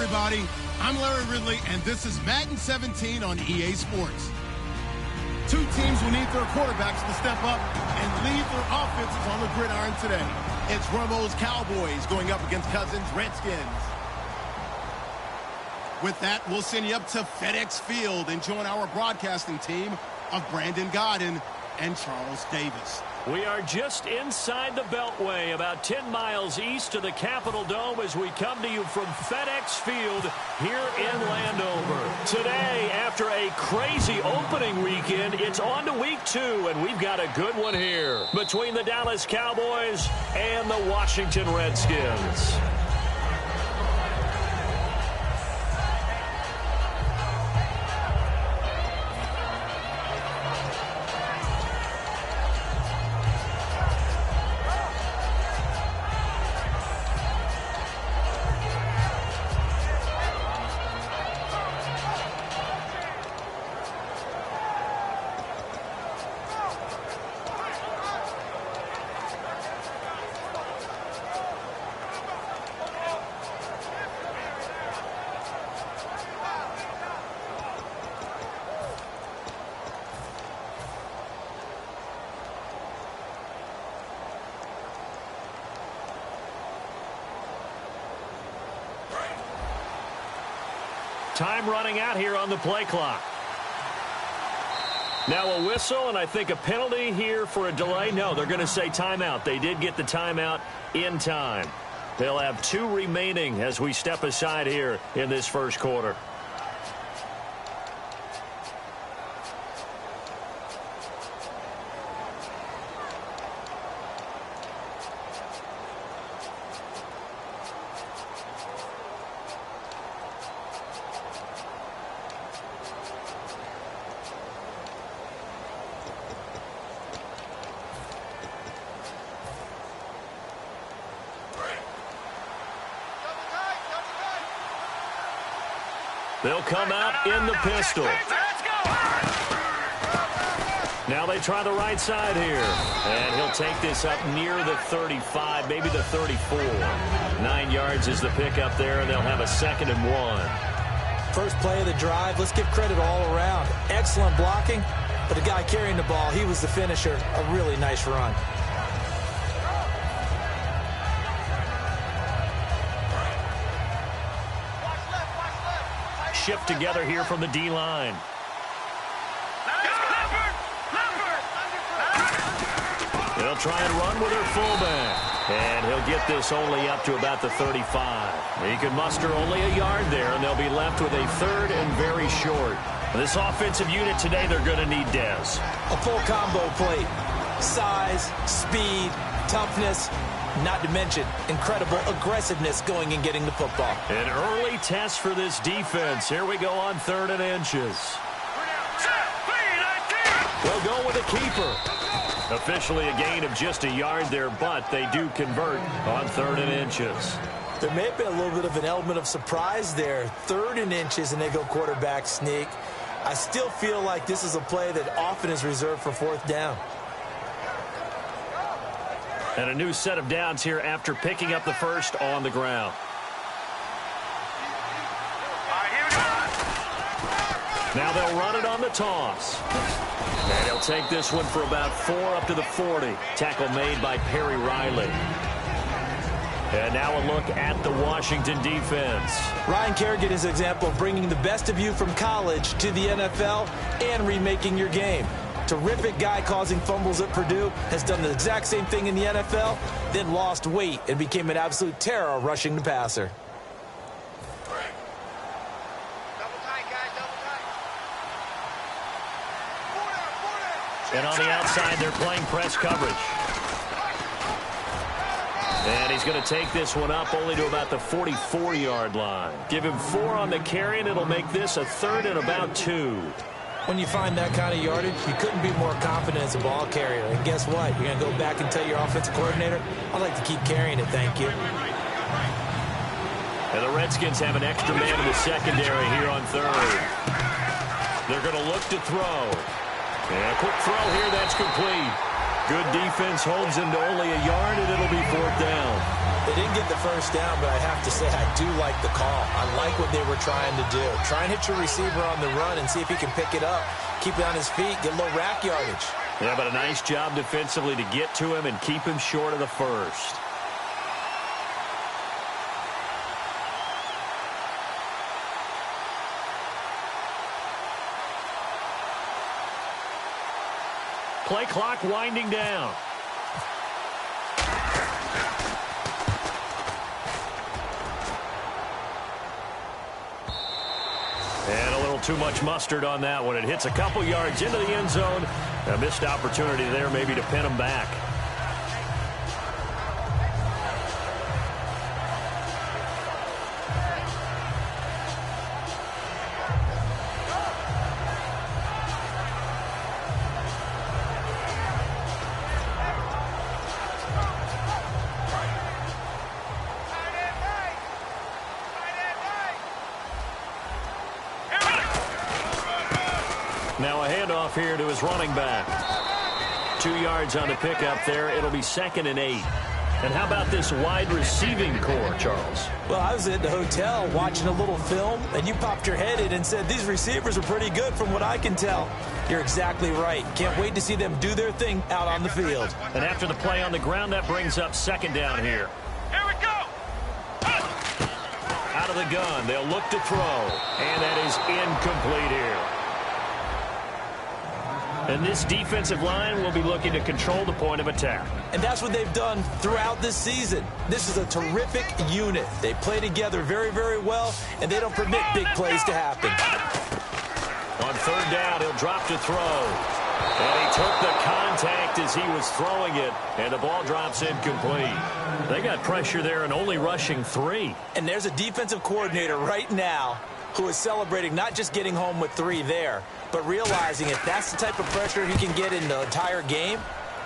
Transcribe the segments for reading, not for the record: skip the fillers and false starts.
everybody. I'm Larry Ridley, and this is Madden 17 on EA Sports. Two teams will need their quarterbacks to step up and lead their offenses on the gridiron today. It's Romo's Cowboys going up against Cousins' Redskins. With that, we'll send you up to FedEx Field and join our broadcasting team of Brandon Godden and Charles Davis. We are just inside the Beltway, about 10 miles east of the Capitol Dome as we come to you from FedEx Field here in Landover. Today, after a crazy opening weekend, it's on to week 2, and we've got a good one here between the Dallas Cowboys and the Washington Redskins. Time running out here on the play clock. Now a whistle, and I think a penalty here for a delay. No, they're going to say timeout. They did get the timeout in time. They'll have 2 remaining as we step aside here in this first quarter. They'll come out in the pistol. Now they try the right side here. And he'll take this up near the 35, maybe the 34. 9 yards is the pickup there, and they'll have a 2nd and 1. First play of the drive, let's give credit all around. Excellent blocking, but the guy carrying the ball, he was the finisher. A really nice run. Shift together here from the D-line. They'll try and run with their fullback. And he'll get this only up to about the 35. He can muster only a yard there, and they'll be left with a 3rd and very short. This offensive unit today, they're going to need Dez. A full combo plate. Size, speed, toughness, not to mention incredible aggressiveness going and getting the football. An early test for this defense. Here we go on 3rd and inches. They'll go with a keeper. Officially a gain of just a yard there, but they do convert on 3rd and inches. There may have been a little bit of an element of surprise there. 3rd and inches, and they go quarterback sneak. I still feel like this is a play that often is reserved for 4th down. And a new set of downs here after picking up the first on the ground. Now they'll run it on the toss. And he'll take this one for about 4 up to the 40. Tackle made by Perry Riley. And now a look at the Washington defense. Ryan Kerrigan is an example of bringing the best of you from college to the NFL and remaking your game. Terrific guy causing fumbles at Purdue, has done the exact same thing in the NFL, then lost weight and became an absolute terror rushing the passer. And on the outside, they're playing press coverage. And he's going to take this one up only to about the 44-yard line. Give him 4 on the carry, and it'll make this a 3rd and about 2. When you find that kind of yardage, you couldn't be more confident as a ball carrier. And guess what? You're going to go back and tell your offensive coordinator, I'd like to keep carrying it, thank you. And the Redskins have an extra man in the secondary here on 3rd. They're going to look to throw. And a quick throw here, that's complete. Good defense holds him to only a yard, and it'll be 4th down. They didn't get the first down, but I have to say I do like the call. I like what they were trying to do. Try and hit your receiver on the run and see if he can pick it up, keep it on his feet, get a little rack yardage. Yeah, but a nice job defensively to get to him and keep him short of the first. Play clock winding down. And a little too much mustard on that one. It hits a couple yards into the end zone. A missed opportunity there maybe to pin him back. Now a handoff here to his running back. 2 yards on the pickup there. It'll be 2nd and 8. And how about this wide receiving core, Charles? Well, I was at the hotel watching a little film, and you popped your head in and said, these receivers are pretty good from what I can tell. You're exactly right. Can't wait to see them do their thing out on the field. And after the play on the ground, that brings up 2nd down here. Here we go! Out of the gun, they'll look to throw. And that is incomplete here. And this defensive line will be looking to control the point of attack. And that's what they've done throughout this season. This is a terrific unit. They play together very, very well, and they don't permit big plays to happen. On 3rd down, he'll drop to throw. And he took the contact as he was throwing it, and the ball drops incomplete. They got pressure there and only rushing 3. And there's a defensive coordinator right now who is celebrating not just getting home with 3 there, but realizing if that's the type of pressure he can get in the entire game,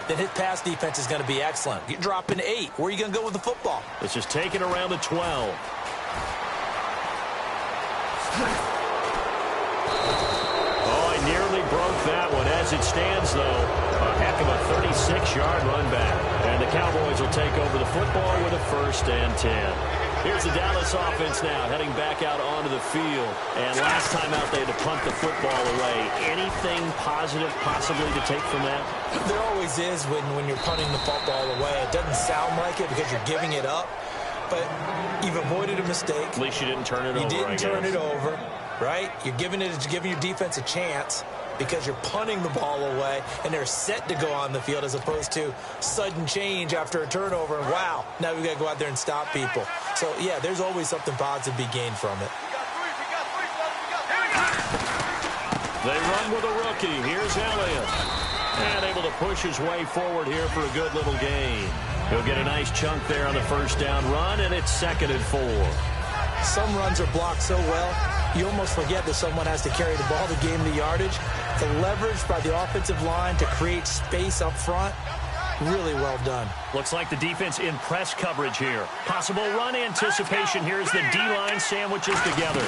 then his pass defense is going to be excellent. You're dropping 8. Where are you going to go with the football? It's just taken around the 12. Oh, I nearly broke that one. As it stands, though, a heck of a 36-yard run back. And the Cowboys will take over the football with a 1st and 10. Here's the Dallas offense now, heading back out onto the field. And last time out, they had to punt the football away. Anything positive possibly to take from that? There always is when you're punting the football away. It doesn't sound like it because you're giving it up, but you've avoided a mistake. At least you didn't turn it over, You didn't turn it over, right? You're giving your defense a chance because you're punting the ball away, and they're set to go on the field as opposed to sudden change after a turnover. And wow, now we've got to go out there and stop people. So, yeah, there's always something positive to be gained from it. They run with a rookie. Here's Elliott. And able to push his way forward here for a good little gain. He'll get a nice chunk there on the 1st down run, and it's 2nd and 4. Some runs are blocked so well, you almost forget that someone has to carry the ball to gain the yardage. The leverage by the offensive line to create space up front, really well done. Looks like the defense in press coverage here. Possible run anticipation here as the D-line sandwiches together.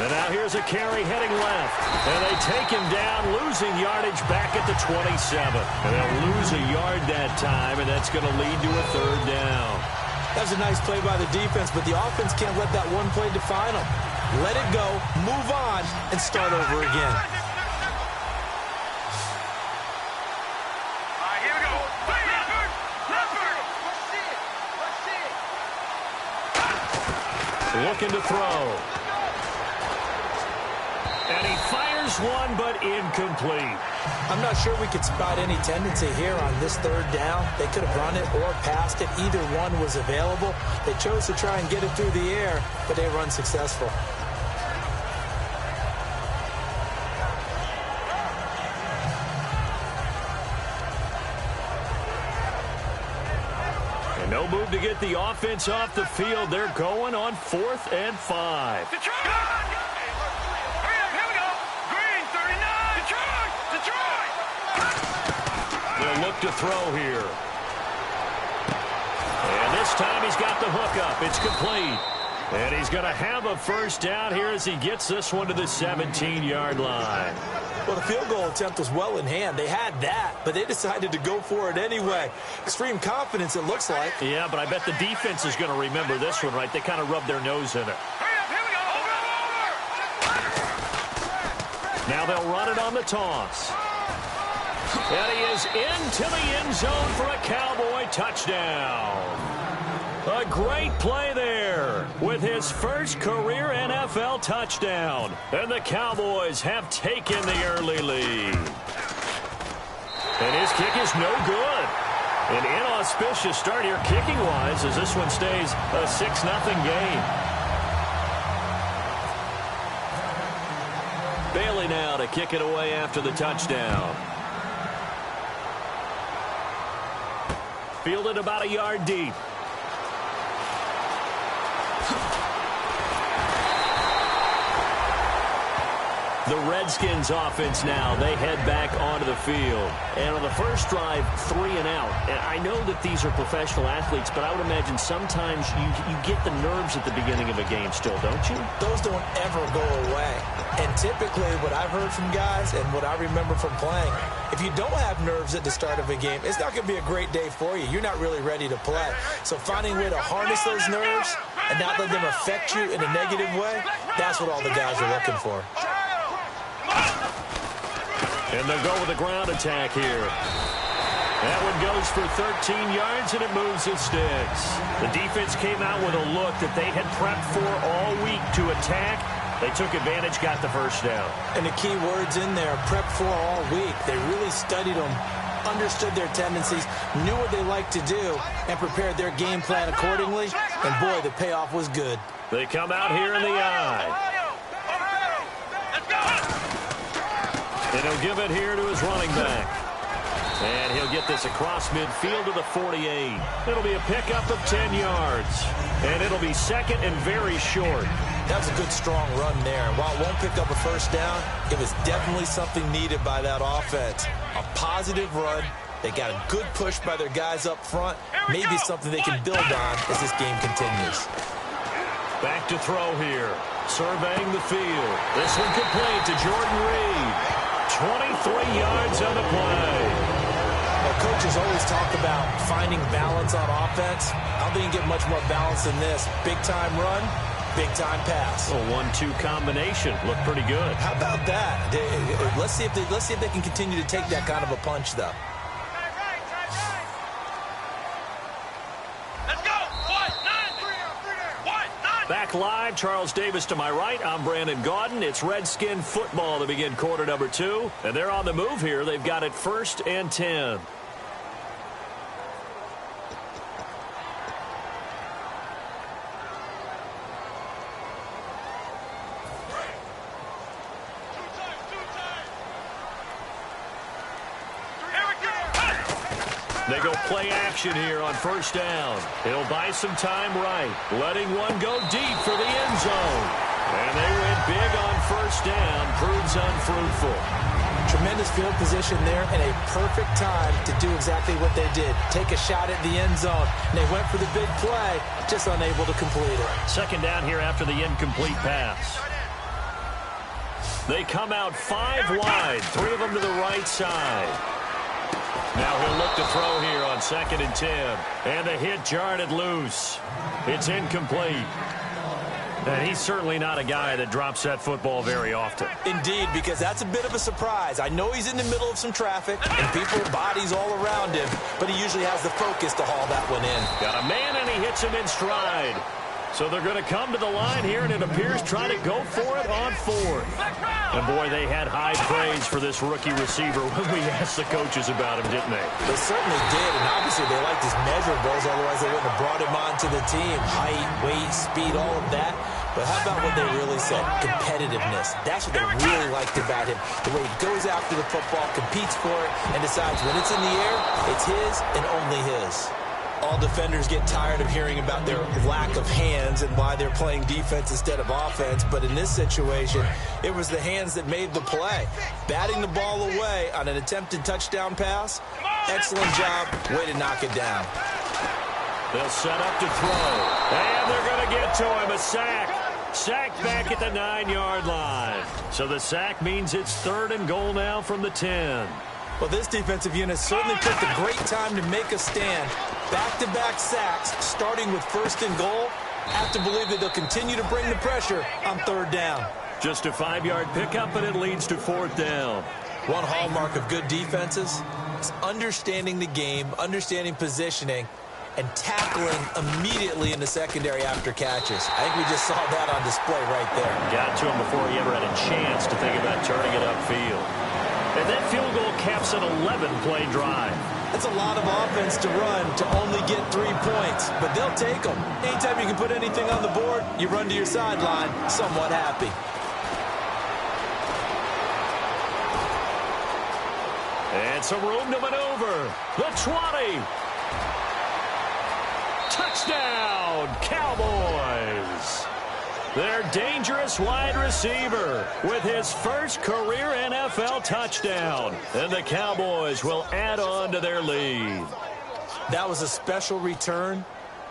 And now here's a carry heading left. And they take him down, losing yardage back at the 27. And they'll lose a yard that time, and that's going to lead to a 3rd down. That was a nice play by the defense, but the offense can't let that one play define them. Let it go, move on, and start over again. Here we go. Looking to throw. And he fires one, but incomplete. I'm not sure we could spot any tendency here on this 3rd down. They could have run it or passed it. Either one was available. They chose to try and get it through the air, but they were unsuccessful. And no move to get the offense off the field. They're going on 4th and 5. Detroit! Here we go. Green, 39. Detroit! They'll look to throw here. And this time he's got the hook up. It's complete. And he's going to have a first down here as he gets this one to the 17-yard line. Well, the field goal attempt was well in hand. They had that, but they decided to go for it anyway. Extreme confidence, it looks like. Yeah, but I bet the defense is going to remember this one, right? They kind of rubbed their nose in it. Now they'll run it on the toss. And he is into the end zone for a Cowboy touchdown. A great play there with his first career NFL touchdown. And the Cowboys have taken the early lead. And his kick is no good. An inauspicious start here kicking-wise as this one stays a 6-0 game. Bailey now to kick it away after the touchdown. Fielded about a yard deep. The Redskins offense now, they head back onto the field. And on the first drive, 3 and out. And I know that these are professional athletes, but I would imagine sometimes you get the nerves at the beginning of a game still, don't you? Those don't ever go away. And typically what I've heard from guys and what I remember from playing, if you don't have nerves at the start of a game, it's not going to be a great day for you. You're not really ready to play. So finding a way to harness those nerves and not let them affect you in a negative way, that's what all the guys are looking for. And they'll go with a ground attack here. That one goes for 13 yards, and it moves the sticks. The defense came out with a look that they had prepped for all week to attack. They took advantage, got the first down. And the key words in there, prepped for all week. They really studied them, understood their tendencies, knew what they liked to do, and prepared their game plan accordingly. And, boy, the payoff was good. They come out here in the eye. And he'll give it here to his running back. And he'll get this across midfield to the 48. It'll be a pickup of 10 yards. And it'll be second and very short. That was a good, strong run there. While it won't pick up a first down, it was definitely something needed by that offense. A positive run. They got a good push by their guys up front. Maybe something they can build on as this game continues. Back to throw here. Surveying the field. This one complete to Jordan Reed. 23 yards on the play. Well, coaches always talk about finding balance on offense. I don't think you can get much more balance than this. Big-time run, big-time pass. A 1-2 combination. Looked pretty good. How about that? Let's see if they can continue to take that kind of a punch, though. Back live, Charles Davis to my right. I'm Brandon Gaudin. It's Redskin football to begin quarter number 2. And they're on the move here. They've got it 1st and 10. They go play action here on first down. He'll buy some time right. Letting one go deep for the end zone. And they went big on first down. Proves unfruitful. Tremendous field position there and a perfect time to do exactly what they did. Take a shot at the end zone. And they went for the big play, just unable to complete it. Second down here after the incomplete pass. They come out 5 wide. 3 of them to the right side. Now he'll look to throw here on 2nd and 10. And the hit jarred it loose. It's incomplete. And he's certainly not a guy that drops that football very often. Indeed, because that's a bit of a surprise. I know he's in the middle of some traffic and people, bodies all around him, but he usually has the focus to haul that one in. Got a man, and he hits him in stride. So they're going to come to the line here, and it appears try to go for it on 4th. And, boy, they had high praise for this rookie receiver when we asked the coaches about him, didn't they? They certainly did, and obviously they liked his measurables, otherwise they wouldn't have brought him onto the team. Height, weight, speed, all of that. But how about what they really said? Competitiveness. That's what they really liked about him. The way he goes after the football, competes for it, and decides when it's in the air, it's his and only his. All defenders get tired of hearing about their lack of hands and why they're playing defense instead of offense. But in this situation, it was the hands that made the play. Batting the ball away on an attempted touchdown pass. Excellent job. Way to knock it down. They'll set up to throw. And they're going to get to him. A sack. Sack back at the 9-yard line. So the sack means it's 3rd and goal now from the 10. Well, this defensive unit certainly picked a great time to make a stand. Back-to-back sacks, starting with 1st and goal. Have to believe that they'll continue to bring the pressure on 3rd down. Just a 5-yard pickup, and it leads to 4th down. One hallmark of good defenses is understanding the game, understanding positioning, and tackling immediately in the secondary after catches. I think we just saw that on display right there. Got to him before he ever had a chance to think about turning it upfield. And that field goal caps an 11-play drive. That's a lot of offense to run to only get 3 points, but they'll take them. Anytime you can put anything on the board, you run to your sideline somewhat happy. And some room to maneuver. The 20. Touchdown, Cowboys. Their dangerous wide receiver with his first career NFL touchdown. And the Cowboys will add on to their lead. That was a special return,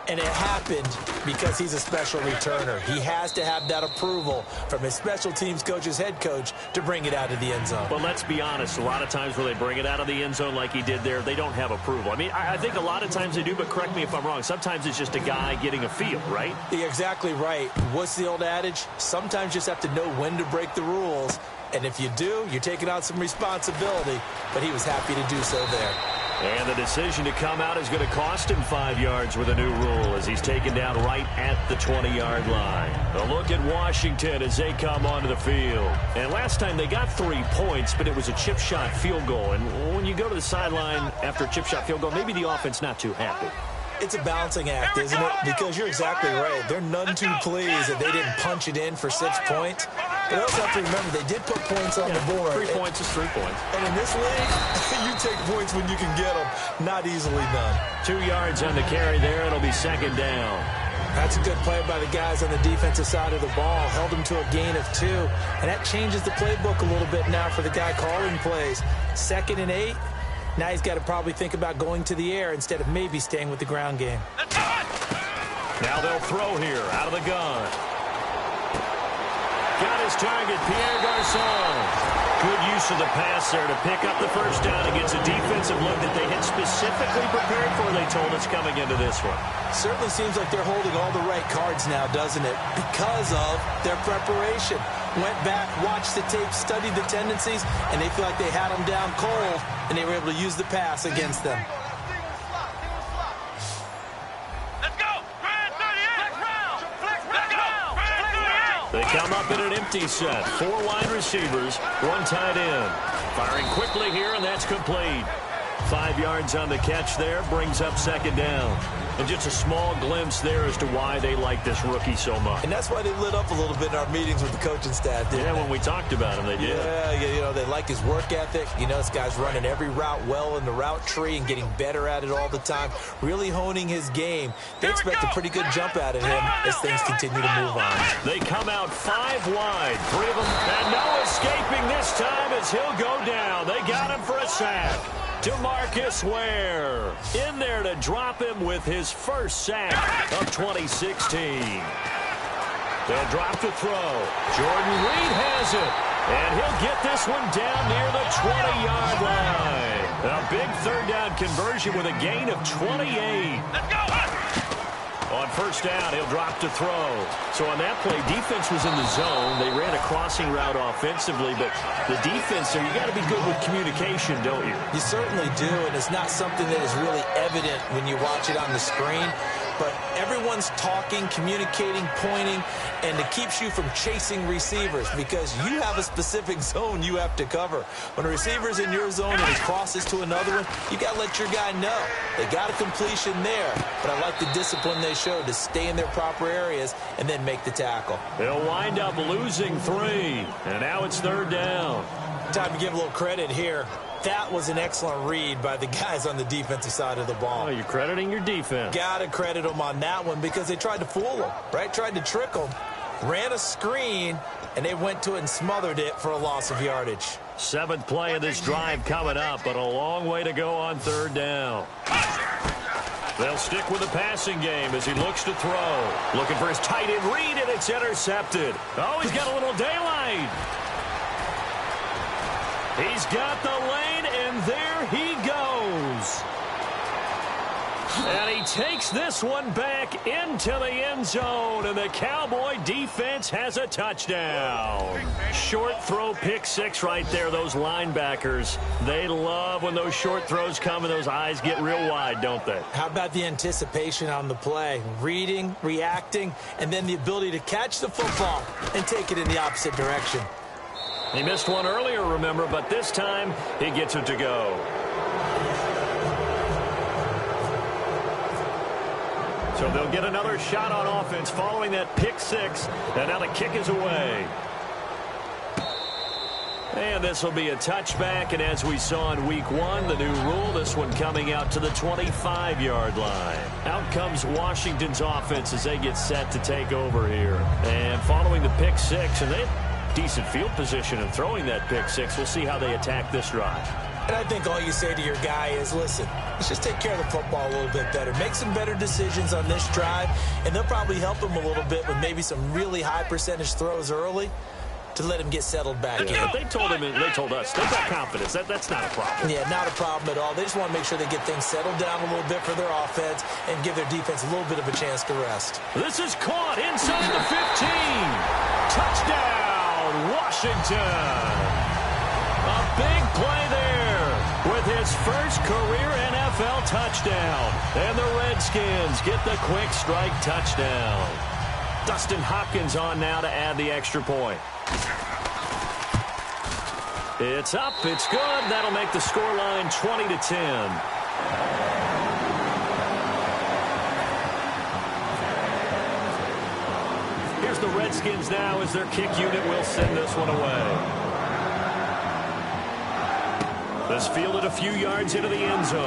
and it happened because he's a special returner. He has to have that approval from his special teams coach's head coach to bring it out of the end zone. But let's be honest, a lot of times when they bring it out of the end zone like he did there, they don't have approval. I mean, I think a lot of times they do, but correct me if I'm wrong. Sometimes it's just a guy getting a feel, right? You're exactly right. What's the old adage? Sometimes you just have to know when to break the rules. And if you do, you're taking on some responsibility. But he was happy to do so there. And the decision to come out is going to cost him 5 yards with a new rule as he's taken down right at the 20-yard line. A look at Washington as they come onto the field. And last time they got 3 points, but it was a chip shot field goal. And when you go to the sideline after a chip shot field goal, maybe the offense not too happy. It's a balancing act, isn't it? Because you're exactly right. They're none too pleased that they didn't punch it in for 6 points. But they also have to remember they did put points on the board. 3 points is 3 points. And in this league, you take points when you can get them. Not easily done. 2 yards on the carry there. It'll be 2nd down. That's a good play by the guys on the defensive side of the ball. Held them to a gain of 2. And that changes the playbook a little bit now for the guy calling plays. 2nd and 8. Now he's got to probably think about going to the air instead of maybe staying with the ground game. Now they'll throw here out of the gun. Got his target, Pierre Garçon. Good use of the pass there to pick up the 1st down against a defensive look that they had specifically prepared for, they told us, coming into this one. Certainly seems like they're holding all the right cards now, doesn't it? Because of their preparation. Went back, watched the tape, studied the tendencies, and they feel like they had them down cold, and they were able to use the pass against them. They come up in an empty set. 4 wide receivers, 1 tight end. Firing quickly here, and that's complete. 5 yards on the catch there, brings up 2nd down. And just a small glimpse there as to why they like this rookie so much. And that's why they lit up a little bit in our meetings with the coaching staff, didn't they? When we talked about him, they did. Yeah, you know, they like his work ethic. You know, this guy's running every route well in the route tree and getting better at it all the time, really honing his game. They expect a pretty good jump out of him as things continue to move on. They come out 5 wide, 3 of them, and no escaping this time as he'll go down. They got him for a sack. DeMarcus Ware in there to drop him with his first sack of 2016. They'll drop to throw. Jordan Reed has it, and he'll get this one down near the 20-yard line. A big 3rd down conversion with a gain of 28. Let's go. On 1st down, he'll drop to throw. So on that play, defense was in the zone. They ran a crossing route offensively, but the defense there, you got to be good with communication, don't you? You certainly do, and it's not something that is really evident when you watch it on the screen. But everyone's talking, communicating, pointing, and it keeps you from chasing receivers because you have a specific zone you have to cover. When a receiver's in your zone and he crosses to another one, you got to let your guy know. They got a completion there, but I like the discipline they showed to stay in their proper areas and then make the tackle. They'll wind up losing 3, and now it's 3rd down. Time to give a little credit here. That was an excellent read by the guys on the defensive side of the ball. Oh, you're crediting your defense. Got to credit them on that one because they tried to fool them, right? Tried to trick them. Ran a screen, and they went to it and smothered it for a loss of yardage. 7th play of this drive coming up, but a long way to go on 3rd down. They'll stick with the passing game as he looks to throw. Looking for his tight end read, and it's intercepted. Oh, he's got a little daylight. He's got the lane, and there he goes. And he takes this one back into the end zone, and the Cowboy defense has a touchdown. Short throw pick six right there. Those linebackers, they love when those short throws come and those eyes get real wide, don't they? How about the anticipation on the play? Reading, reacting, and then the ability to catch the football and take it in the opposite direction. He missed one earlier, remember, but this time he gets it to go. So they'll get another shot on offense following that pick six, and now the kick is away. And this will be a touchback, and as we saw in week one, the new rule, this one coming out to the 25-yard line. Out comes Washington's offense as they get set to take over here. And following the pick six, and they have decent field position in throwing that pick six. We'll see how they attack this drive. And I think all you say to your guy is, listen, let's just take care of the football a little bit better. Make some better decisions on this drive, and they'll probably help him a little bit with maybe some really high percentage throws early to let him get settled back in. They told him, and they told us, they've got confidence. That's not a problem. Yeah, not a problem at all. They just want to make sure they get things settled down a little bit for their offense and give their defense a little bit of a chance to rest. This is caught inside the 15. Touchdown, Washington. A big play there with his first career NFL touchdown. And the Redskins get the quick strike touchdown. Dustin Hopkins on now to add the extra point. It's up, it's good. That'll make the scoreline 20-10. Here's the Redskins now as their kick unit will send this one away. This fielded a few yards into the end zone.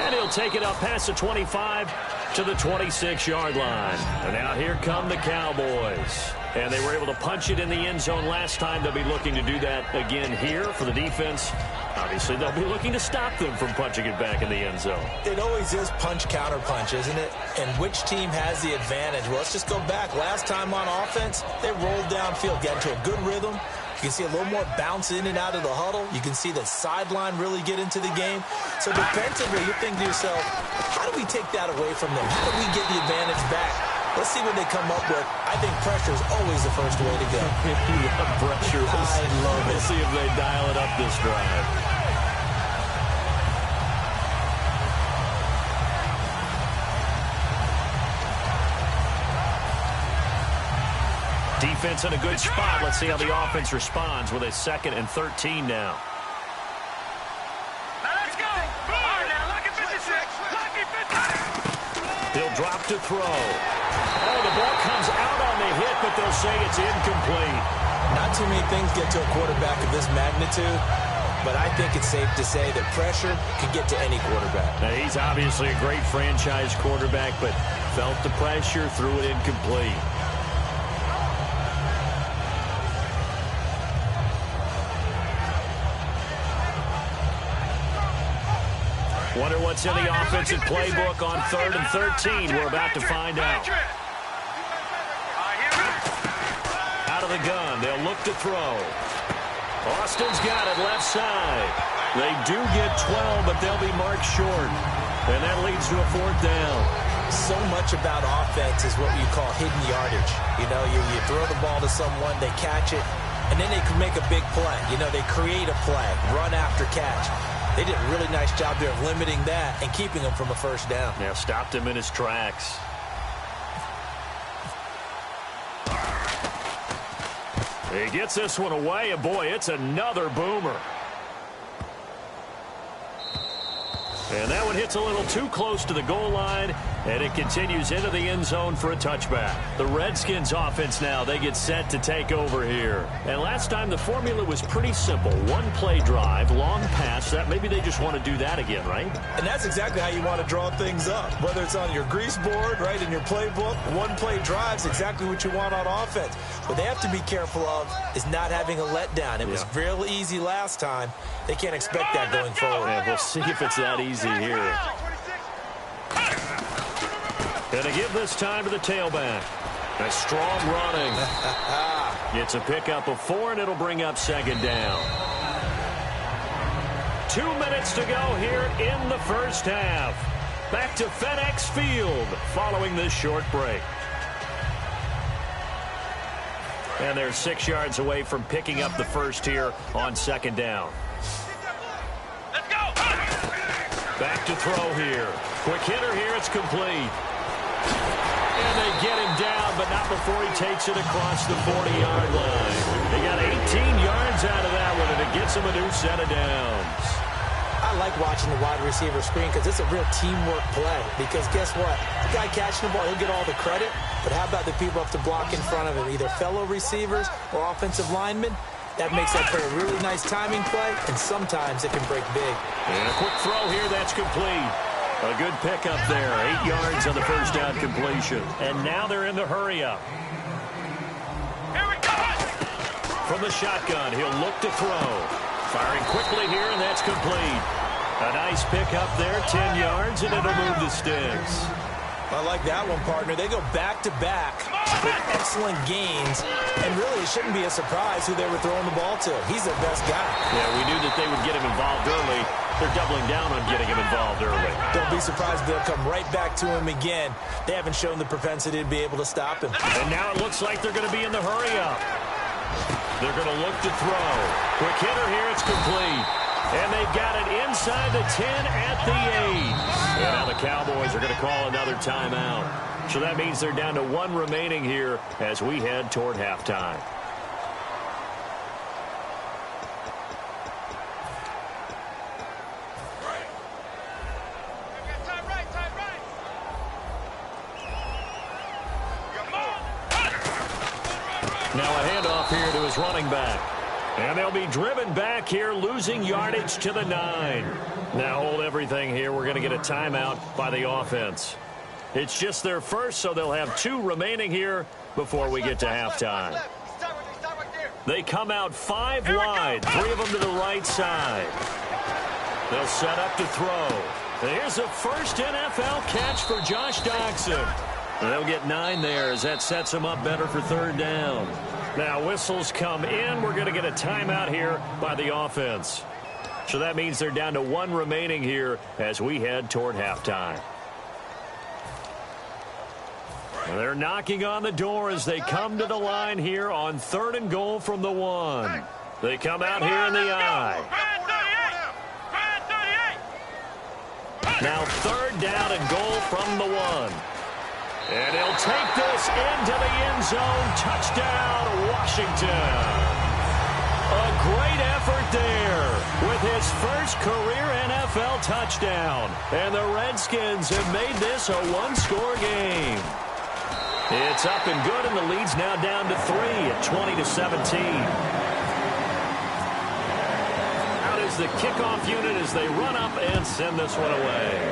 And he'll take it up past the 25 to the 26-yard line. And now here come the Cowboys. And they were able to punch it in the end zone last time. They'll be looking to do that again here for the defense. Obviously, they'll be looking to stop them from punching it back in the end zone. It always is punch-counter-punch, isn't it? And which team has the advantage? Well, let's just go back. Last time on offense, they rolled downfield, got into a good rhythm. You can see a little more bounce in and out of the huddle. You can see the sideline really get into the game. So defensively, you think to yourself, how do we take that away from them? How do we get the advantage back? Let's see what they come up with. I think pressure is always the first way to go. You love pressure. I love it. We'll see if they dial it up this drive. Defense in a good spot. Let's see how the offense responds with a 2nd and 13 now. Now let's go. All right, now look at 56. Lucky 50. He'll drop to throw. Oh, the ball comes out on the hit, but they'll say it's incomplete. Not too many things get to a quarterback of this magnitude, but I think it's safe to say that pressure can get to any quarterback. Now, he's obviously a great franchise quarterback, but felt the pressure, threw it incomplete. Wonder what's in the offensive playbook on 3rd and 13. We're about to find out. Out of the gun. They'll look to throw. Austin's got it left side. They do get 12, but they'll be marked short. And that leads to a 4th down. So much about offense is what you call hidden yardage. You know, you throw the ball to someone, they catch it, and then they can make a big play. You know, they create a play, run after catch. They did a really nice job there of limiting that and keeping him from a 1st down. Yeah, stopped him in his tracks. He gets this one away, and boy, it's another boomer. And that one hits a little too close to the goal line, And it continues into the end zone for a touchback. The Redskins offense now, they get set to take over here. And last time the formula was pretty simple. One play drive, long pass. That maybe they just want to do that again, right? And that's exactly how you want to draw things up. Whether it's on your grease board, right, in your playbook, one play drive's exactly what you want on offense. What they have to be careful of is not having a letdown. It was real easy last time. They can't expect that going forward. Yeah, we'll see if it's that easy here. Gonna give this time to the tailback. A strong running. It's a pickup of 4, and it'll bring up second down. 2 minutes to go here in the first half. Back to FedEx Field following this short break. And they're 6 yards away from picking up the first here on second down. Let's go. Back to throw here. Quick hitter here. It's complete. And they get him down, but not before he takes it across the 40-yard line. They got 18 yards out of that one, and it gets him a new set of downs. I like watching the wide receiver screen because it's a real teamwork play. Because guess what? The guy catching the ball, he'll get all the credit. But how about the people up to block in front of him, either fellow receivers or offensive linemen? That makes that play a really nice timing play, and sometimes it can break big. And a quick throw here, that's complete. A good pickup there. 8 yards on the first down completion. And now they're in the hurry-up. Here we go. From the shotgun, he'll look to throw. Firing quickly here, and that's complete. A nice pickup there, 10 yards, and it'll move the sticks. I like that one, partner. They go back-to-back with excellent gains, and really it shouldn't be a surprise who they were throwing the ball to. He's their best guy. Yeah, we knew that they would get him involved early. They're doubling down on getting him involved early. Don't be surprised if they'll come right back to him again. They haven't shown the propensity to be able to stop him. And now it looks like they're going to be in the hurry-up. They're going to look to throw. Quick hitter here, it's complete. And they've got it inside the 10 at the 8. And now the Cowboys are going to call another timeout. So that means they're down to 1 remaining here as we head toward halftime. Now a handoff here to his running back. And they'll be driven back here, losing yardage to the 9. Now hold everything here. We're going to get a timeout by the offense. It's just their first, so they'll have 2 remaining here before we get to halftime. They come out 5 wide, 3 of them to the right side. They'll set up to throw. And here's a first NFL catch for Josh Doxson. They'll get 9 there as that sets them up better for third down. Now whistles come in. We're going to get a timeout here by the offense. So that means they're down to 1 remaining here as we head toward halftime. They're knocking on the door as they come to the line here on 3rd and goal from the 1. They come out here in the I. Now 3rd down and goal from the 1. And he'll take this into the end zone. Touchdown, Washington. A great effort there with his first career NFL touchdown. And the Redskins have made this a 1-score game. It's up and good, and the lead's now down to 3 at 20-17. Out is the kickoff unit as they run up and send this one away.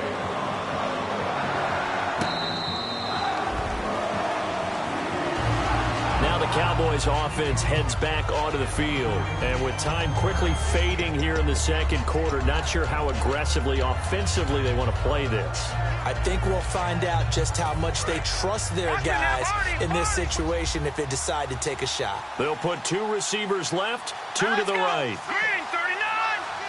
Now the Cowboys offense heads back onto the field. And with time quickly fading here in the second quarter, not sure how aggressively, offensively they want to play this. I think we'll find out just how much they trust their guys in this situation if they decide to take a shot. They'll put 2 receivers left, 2 to the right. Green 39.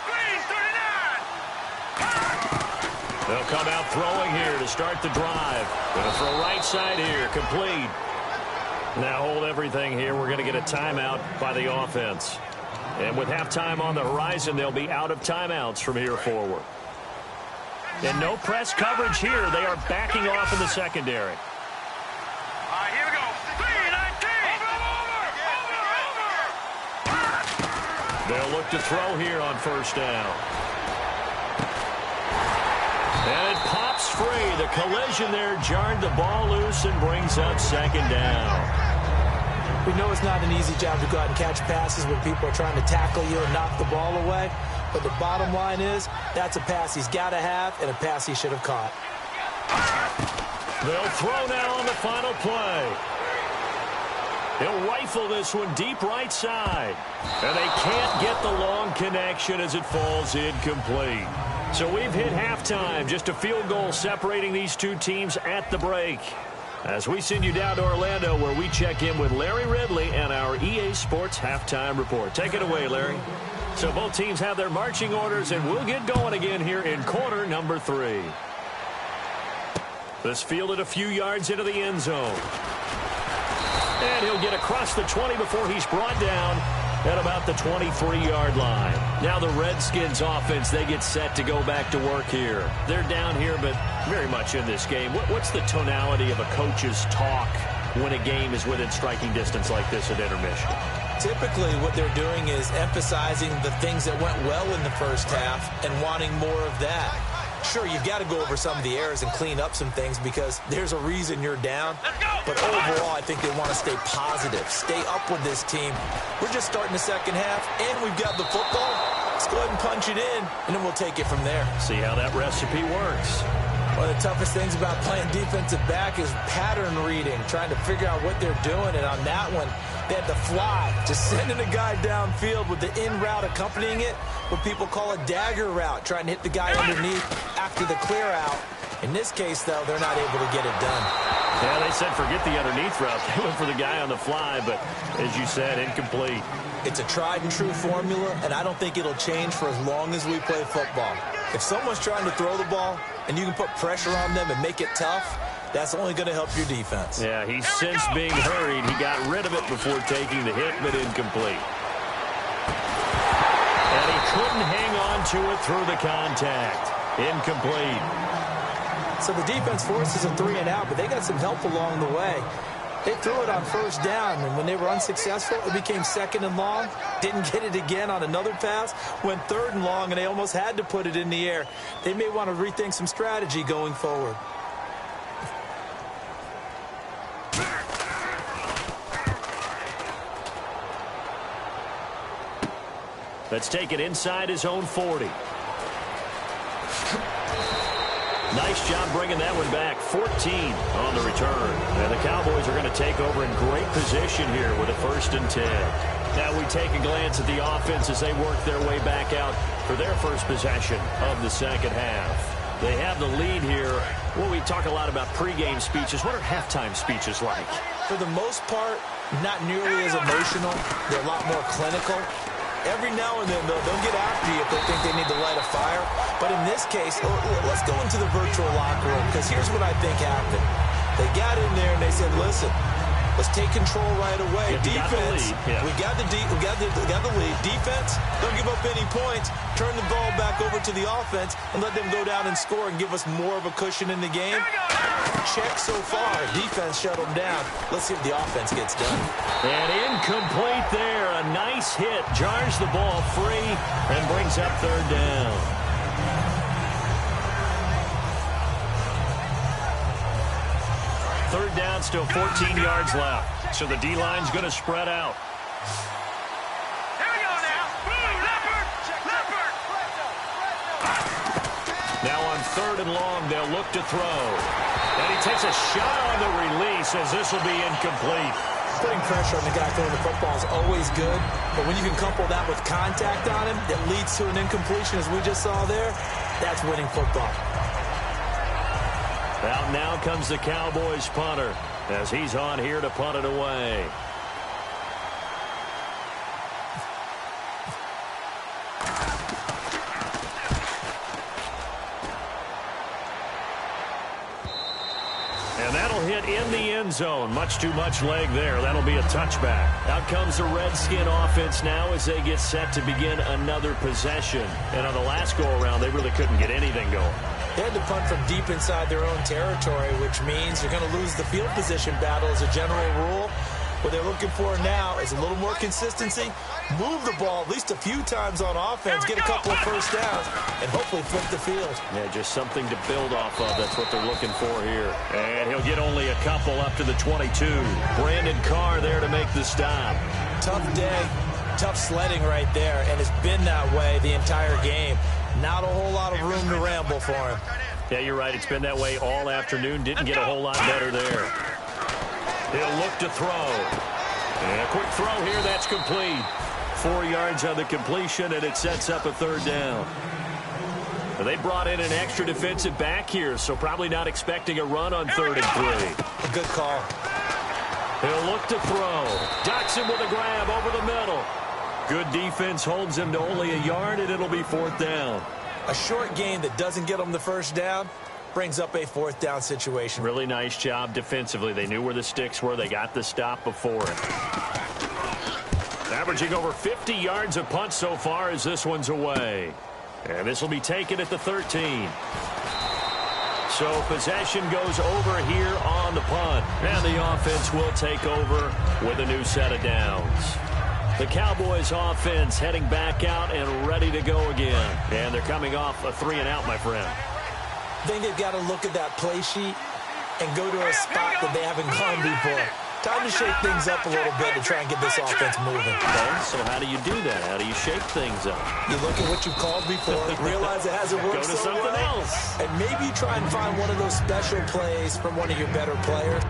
Green 39. They'll come out throwing here to start the drive. Going to throw right side here, complete. Now hold everything here. We're going to get a timeout by the offense. And with halftime on the horizon, they'll be out of timeouts from here forward. And no press coverage here. They are backing off in the secondary. All right, here we go. 3-19. Over. They'll look to throw here on first down. And it pops free. The collision there jarred the ball loose and brings up second down. We know it's not an easy job to go out and catch passes when people are trying to tackle you and knock the ball away. But the bottom line is, that's a pass he's got to have and a pass he should have caught. They'll throw now on the final play. He'll rifle this one deep right side. And they can't get the long connection as it falls incomplete. So we've hit halftime. Just a field goal separating these two teams at the break. As we send you down to Orlando, where we check in with Larry Ridley and our EA Sports Halftime Report. Take it away, Larry. So both teams have their marching orders, and we'll get going again here in quarter number 3. This fielded a few yards into the end zone. And he'll get across the 20 before he's brought down at about the 23-yard line. Now the Redskins offense, they get set to go back to work here. They're down here, but very much in this game. What's the tonality of a coach's talk when a game is within striking distance like this at intermission? Typically, what they're doing is emphasizing the things that went well in the first half and wanting more of that. Sure, you've got to go over some of the errors and clean up some things because there's a reason you're down. But overall, I think they want to stay positive, stay up with this team. We're just starting the second half, and we've got the football. Let's go ahead and punch it in, and then we'll take it from there. See how that recipe works. One of the toughest things about playing defensive back is pattern reading, trying to figure out what they're doing. And on that one, they had to fly, just sending a guy downfield with the in route accompanying it, what people call a dagger route, trying to hit the guy underneath after the clear out. In this case, though, they're not able to get it done. Yeah, they said forget the underneath route. They went for the guy on the fly, but as you said, incomplete. It's a tried-and-true formula, and I don't think it'll change for as long as we play football. If someone's trying to throw the ball and you can put pressure on them and make it tough, that's only going to help your defense. Yeah, he's since being hurried. He got rid of it before taking the hit, but incomplete. And he couldn't hang on to it through the contact. Incomplete. So the defense forces a 3-and-out, but they got some help along the way. They threw it on first down, and when they were unsuccessful, it became 2nd and long. Didn't get it again on another pass. Went 3rd and long, and they almost had to put it in the air. They may want to rethink some strategy going forward. Let's take it inside his own 40. Nice job bringing that one back. 14 on the return. And the Cowboys are going to take over in great position here with a 1st and 10. Now we take a glance at the offense as they work their way back out for their first possession of the second half. They have the lead here. Well, we talk a lot about pregame speeches. What are halftime speeches like? For the most part, not nearly as emotional. They're a lot more clinical. Every now and then, they'll get after you if they think they need to light a fire. But in this case, let's go into the virtual locker room, because here's what I think happened. They got in there and they said, listen, let's take control right away. Defense, we got the lead. Defense, don't give up any points. Turn the ball back over to the offense and let them go down and score and give us more of a cushion in the game. Check so far. Defense shut them down. Let's see if the offense gets done. And incomplete there. A nice hit. Jars the ball free and brings up 3rd down. Third down, still 14 yards left. So the D-line's going to spread out. Here we go now. Leopard! Leopard! Now on 3rd and long, they'll look to throw. And he takes a shot on the release as this will be incomplete. Putting pressure on the guy throwing the football is always good, but when you can couple that with contact on him that leads to an incompletion, as we just saw there, that's winning football. Out now comes the Cowboys punter as he's on here to punt it away. And that'll hit in the end zone. Much too much leg there. That'll be a touchback. Out comes the Redskin offense now as they get set to begin another possession. And on the last go-around, they really couldn't get anything going. They had to punt from deep inside their own territory, which means you're going to lose the field position battle as a general rule. What they're looking for now is a little more consistency, move the ball at least a few times on offense, get a couple of first downs, and hopefully flip the field. Yeah, just something to build off of. That's what they're looking for here. And he'll get only a couple up to the 22. Brandon Carr there to make the stop. Tough day, tough sledding right there, and it's been that way the entire game. Not a whole lot of room to ramble for him. Yeah, you're right. It's been that way all afternoon. Didn't get a whole lot better there. He'll look to throw. And a quick throw here. That's complete. 4 yards on the completion, and it sets up a third down. They brought in an extra defensive back here, so probably not expecting a run on 3rd and 3. A good call. He'll look to throw. Ducks him with a grab over the middle. Good defense holds him to only a yard, and it'll be 4th down. A short gain that doesn't get them the first down brings up a 4th down situation. Really nice job defensively. They knew where the sticks were. They got the stop before it. Averaging over 50 yards a punt so far as this one's away. And this will be taken at the 13. So possession goes over here on the punt. And the offense will take over with a new set of downs. The Cowboys offense heading back out and ready to go again. And they're coming off a 3-and-out, my friend. I think they've got to look at that play sheet and go to a spot that they haven't gone before. Time to shake things up a little bit to try and get this offense moving. Okay, so how do you do that? How do you shake things up? You look at what you've called before, realize it hasn't worked Go to something else. And maybe try and find one of those special plays from one of your better players.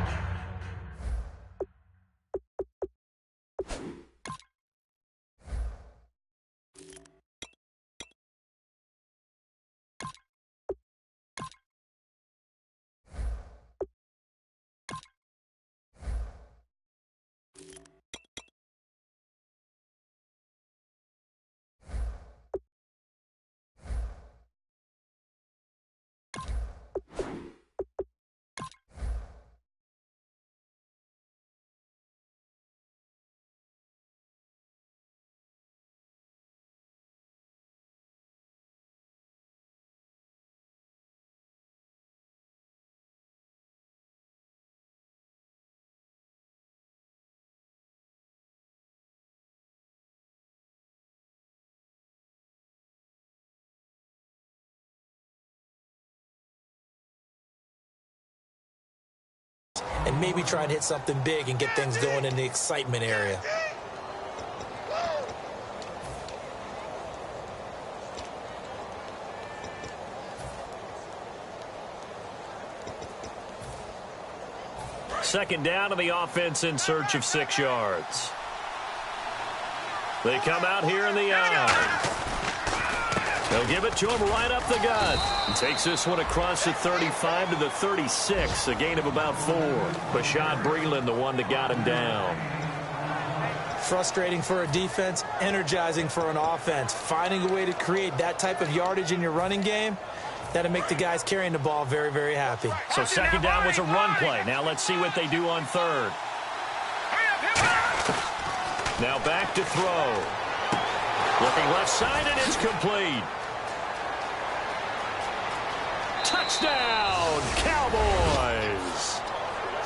And maybe try and hit something big and get things going in the excitement area. Second down to the offense in search of 6 yards. They come out here in the eye. They'll give it to him right up the gut. He takes this one across the 35 to the 36, a gain of about 4. Bashad Breeland, the one that got him down. Frustrating for a defense, energizing for an offense. Finding a way to create that type of yardage in your running game, that'll make the guys carrying the ball very, very happy. So second down was a run play. Now let's see what they do on 3rd. Now back to throw. Looking left side, and it's complete. Touchdown, Cowboys.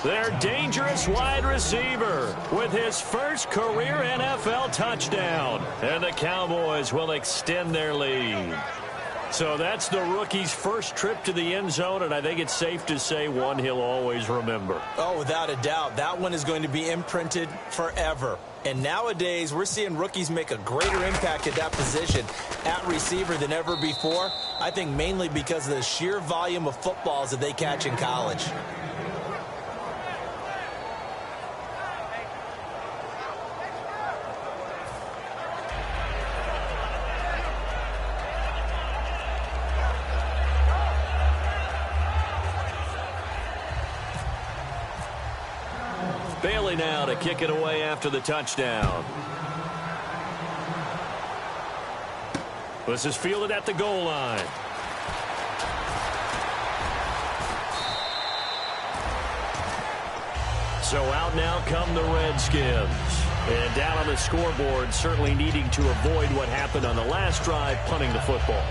Their dangerous wide receiver with his first career NFL touchdown. And the Cowboys will extend their lead. So that's the rookie's first trip to the end zone, and I think it's safe to say one he'll always remember. Oh, without a doubt. That one is going to be imprinted forever. And nowadays, we're seeing rookies make a greater impact at that position at receiver than ever before. I think mainly because of the sheer volume of footballs that they catch in college. Bailey now to kick it away after the touchdown. This is fielded at the goal line. So out now come the Redskins. And down on the scoreboard, certainly needing to avoid what happened on the last drive, punting the football.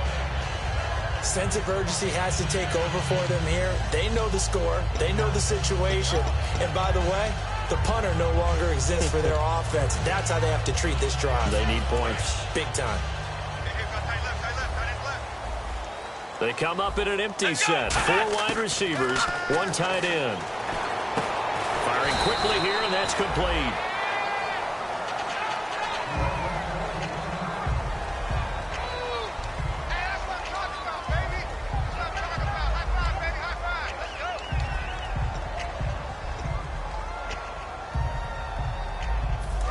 Sense of urgency has to take over for them here. They know the score. They know the situation. And by the way, the punter no longer exists for their offense. That's how they have to treat this drive. They need points. Big time. They come up in an empty set. 4 wide receivers, 1 tight end. Firing quickly here, and that's complete.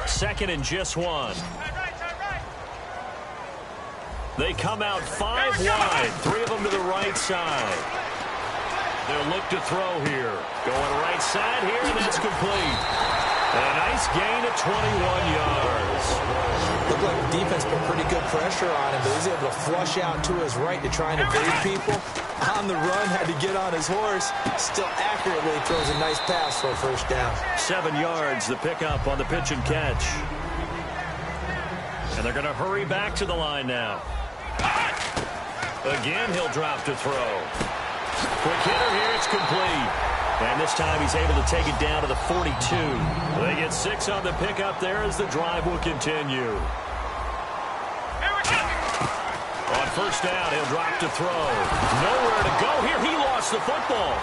Second and just 1. They come out 5 wide, 3 of them to the right side. They'll look to throw here. Going right side here, and that's complete. And a nice gain of 21 yards. Looked like the defense put pretty good pressure on him, but he was able to flush out to his right to try and evade people. On the run, had to get on his horse. Still accurately throws a nice pass for a first down. 7 yards, the pickup on the pitch and catch. And they're going to hurry back to the line now. Again, he'll drop to throw. Quick hitter here, it's complete. And this time he's able to take it down to the 42. They get 6 on the pickup there as the drive will continue. On first down, he'll drop to throw. Nowhere to go here. He lost the football.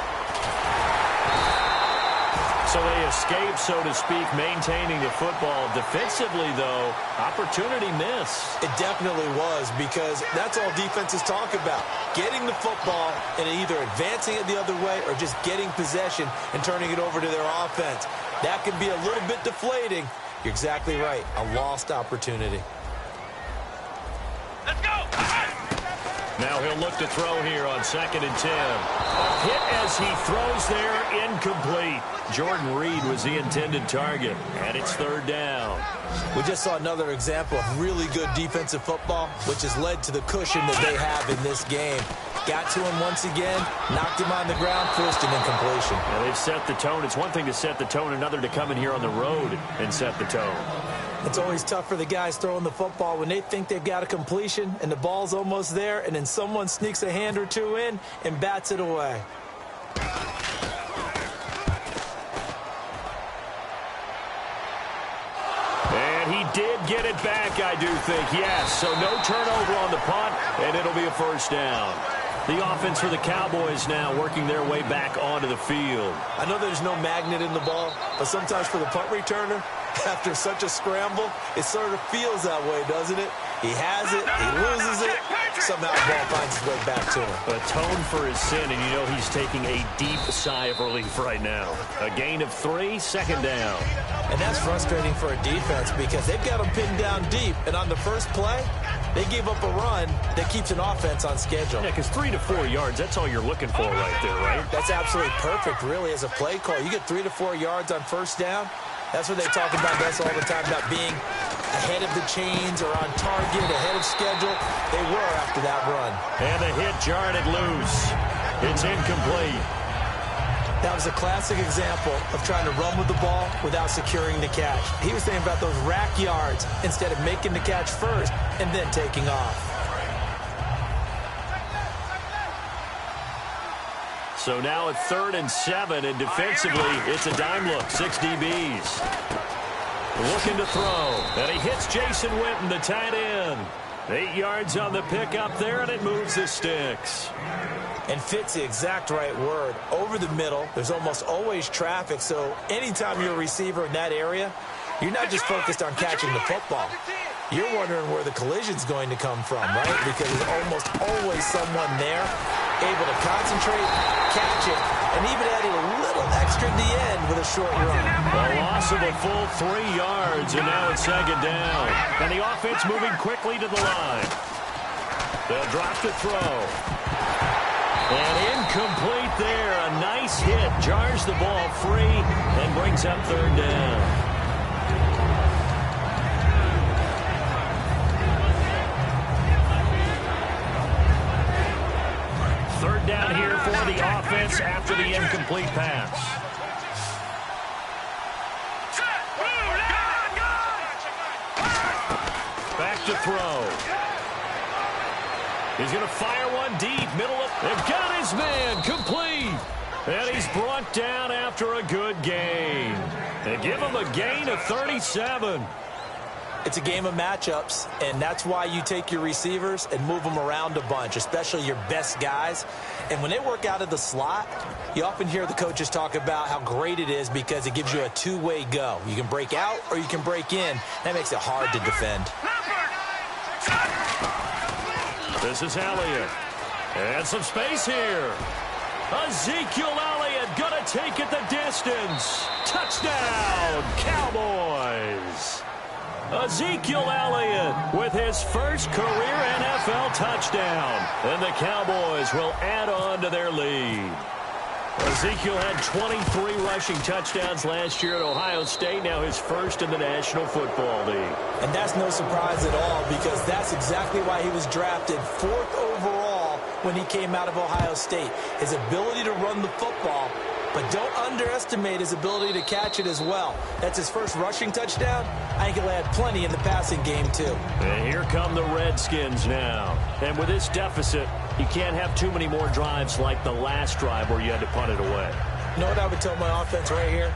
So they escape, so to speak, maintaining the football. Defensively, though, opportunity missed. It definitely was, because that's all defenses talk about. Getting the football and either advancing it the other way or just getting possession and turning it over to their offense. That can be a little bit deflating. You're exactly right. A lost opportunity. Let's go! Now he'll look to throw here on 2nd and 10. A hit as he throws there, incomplete. Jordan Reed was the intended target, and it's 3rd down. We just saw another example of really good defensive football, which has led to the cushion that they have in this game. Got to him once again, knocked him on the ground, forced an incompletion. Well, they've set the tone. It's one thing to set the tone, another to come in here on the road and set the tone. It's always tough for the guys throwing the football when they think they've got a completion and the ball's almost there, and then someone sneaks a hand or two in and bats it away. And he did get it back, I do think, yes. So no turnover on the punt, and it'll be a first down. The offense for the Cowboys now working their way back onto the field. I know there's no magnet in the ball, but sometimes for the punt returner, after such a scramble, it sort of feels that way, doesn't it? He has it, he loses it, somehow the ball finds its way back to him. Atone for his sin, and you know he's taking a deep sigh of relief right now. A gain of 3, 2nd down. And that's frustrating for a defense because they've got them pinned down deep, and on the first play, they gave up a run that keeps an offense on schedule. Yeah, because 3 to 4 yards, that's all you're looking for right there, right? That's absolutely perfect, really, as a play call. You get 3 to 4 yards on first down. That's what they talk about us all the time, about being ahead of the chains or on target, ahead of schedule. They were after that run. And the hit jarred it loose. It's incomplete. That was a classic example of trying to run with the ball without securing the catch. He was thinking about those rack yards instead of making the catch first and then taking off. So now at 3rd and 7, and defensively, it's a dime look. 6 DBs. Looking to throw. And he hits Jason Witten, the tight end. 8 yards on the pickup there, and it moves the sticks. And fits the exact right word. Over the middle, there's almost always traffic, so anytime you're a receiver in that area, you're not just focused on catching the football. You're wondering where the collision's going to come from, right? Because there's almost always someone there able to concentrate, catch it, and even adding a little extra at the end with a short run. A loss of a full 3 yards, and now it's 2nd down. And the offense moving quickly to the line. They'll drop to throw. And incomplete there. A nice hit. Jars the ball free and brings up 3rd down. Down here for the offense after the incomplete pass. Back to throw. He's going to fire one deep. Middle of. They've got his man. Complete. And he's brought down after a good gain. They give him a gain of 37. It's a game of matchups, and that's why you take your receivers and move them around a bunch, especially your best guys. And when they work out of the slot, you often hear the coaches talk about how great it is because it gives you a two-way go. You can break out or you can break in. That makes it hard to defend. This is Elliott. And some space here. Ezekiel Elliott gonna take it the distance. Touchdown, Cowboys. Ezekiel Elliott with his first career NFL touchdown. And the Cowboys will add on to their lead. Ezekiel had 23 rushing touchdowns last year at Ohio State, now his first in the National Football League. And that's no surprise at all because that's exactly why he was drafted 4th overall when he came out of Ohio State. His ability to run the football, but don't underestimate his ability to catch it as well. That's his first rushing touchdown. I think he'll add plenty in the passing game, too. And here come the Redskins now. And with this deficit, you can't have too many more drives like the last drive where you had to punt it away. You know what I would tell my offense right here?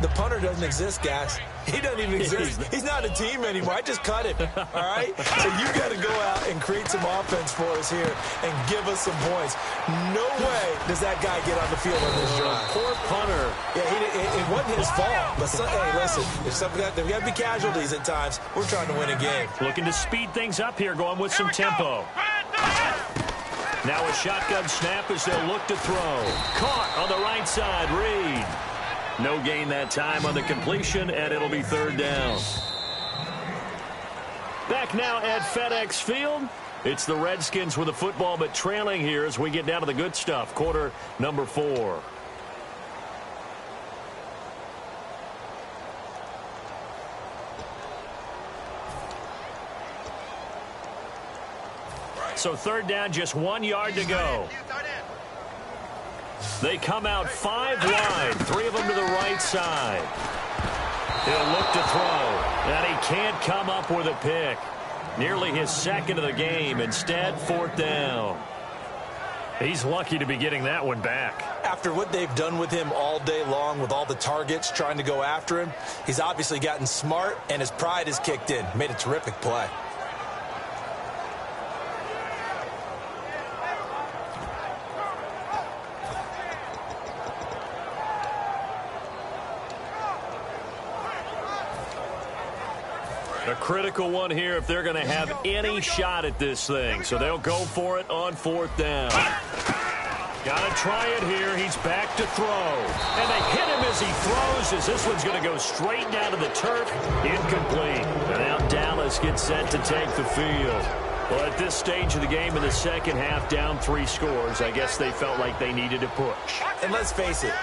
The punter doesn't exist, guys. He doesn't even exist. He's not a team anymore. I just cut him, all right? So you got to go out and create some offense for us here and give us some points. No way does that guy get on the field on this drive. Poor punter. Yeah, it wasn't his fault. But, hey, listen, there's got to be casualties at times. We're trying to win a game. Looking to speed things up here, going with some tempo. Now a shotgun snap as they'll look to throw. Caught on the right side, Reed. No gain that time on the completion, and it'll be 3rd down. Back now at FedEx Field. It's the Redskins with the football, but trailing here as we get down to the good stuff. Quarter number 4. So 3rd down, just 1 yard to go. They come out 5 wide, 3 of them to the right side. He'll look to throw, and he can't come up with a pick. Nearly his 2nd of the game. Instead, 4th down. He's lucky to be getting that one back. After what they've done with him all day long with all the targets trying to go after him, he's obviously gotten smart, and his pride has kicked in. Made a terrific play. A critical one here if they're going to have any shot at this thing. So they'll go for it on 4th down. Got to try it here. He's back to throw. And they hit him as he throws, as this one's going to go straight down to the turf. Incomplete. And now Dallas gets set to take the field. Well, at this stage of the game in the second half, down 3 scores, I guess they felt like they needed to push. And let's face it,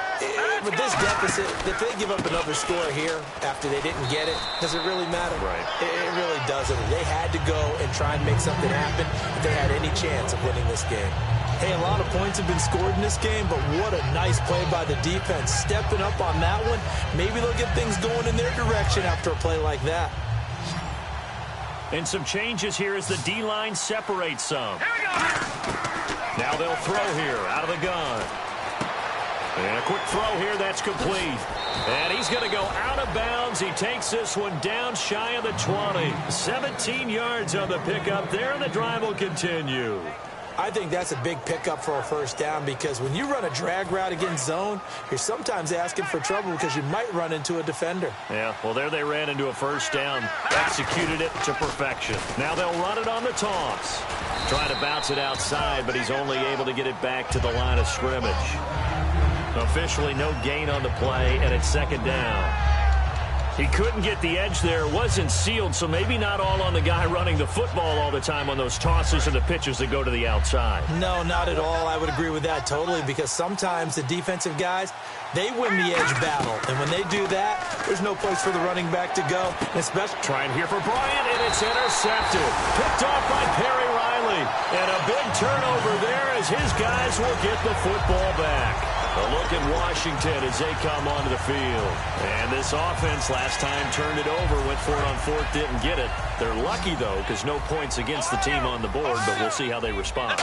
with this deficit, if they give up another score here after they didn't get it, does it really matter? Right. It really doesn't. They had to go and try and make something happen if they had any chance of winning this game. Hey, a lot of points have been scored in this game, but what a nice play by the defense. Stepping up on that one, maybe they'll get things going in their direction after a play like that. And some changes here as the D-line separates some. Here we go. Now they'll throw here out of the gun. And a quick throw here, that's complete. And he's going to go out of bounds. He takes this one down shy of the 20. 17 yards on the pickup there, and the drive will continue. I think that's a big pickup for a 1st down because when you run a drag route against zone, you're sometimes asking for trouble because you might run into a defender. Yeah, well, there they ran into a 1st down. Executed it to perfection. Now they'll run it on the toss. Trying to bounce it outside, but he's only able to get it back to the line of scrimmage. Officially no gain on the play, and it's 2nd down. He couldn't get the edge there. Wasn't sealed, so maybe not all on the guy running the football all the time on those tosses and the pitches that go to the outside. No, not at all. I would agree with that totally because sometimes the defensive guys, they win the edge battle. And when they do that, there's no place for the running back to go. Especially trying here for Bryant, and it's intercepted. Picked off by Perry Riley. And a big turnover there as his guys will get the football back. A look at Washington as they come onto the field. And this offense last time turned it over, went for it on 4th, didn't get it. They're lucky, though, because no points against the team on the board, but we'll see how they respond.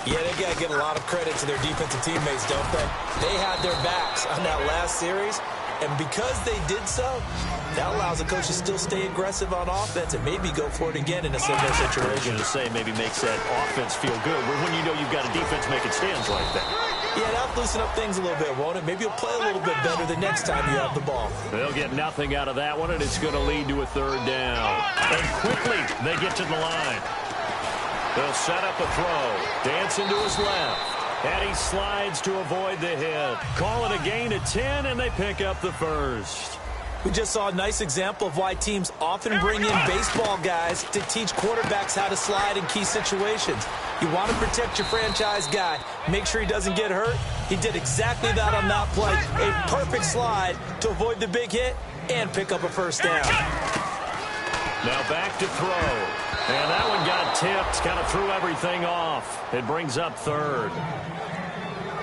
Yeah, they got to give a lot of credit to their defensive teammates, don't they? They had their backs on that last series, And because they did so, that allows the coach to still stay aggressive on offense and maybe go for it again in a similar situation. I was going to say maybe makes that offense feel good. But when you know you've got a defense making stands like that. Yeah, that'll loosen up things a little bit, won't it? Maybe you'll play a little bit better the next time you have the ball. They'll get nothing out of that one, and it's going to lead to a third down. And quickly, they get to the line. They'll set up a throw. Dancing to his left. And he slides to avoid the hit. Call it a gain of 10, and they pick up the first. We just saw a nice example of why teams often bring in baseball guys to teach quarterbacks how to slide in key situations. You want to protect your franchise guy. Make sure he doesn't get hurt. He did exactly that on that play. A perfect slide to avoid the big hit and pick up a first down. Now back to throw. And that one got tipped, kind of threw everything off. It brings up third.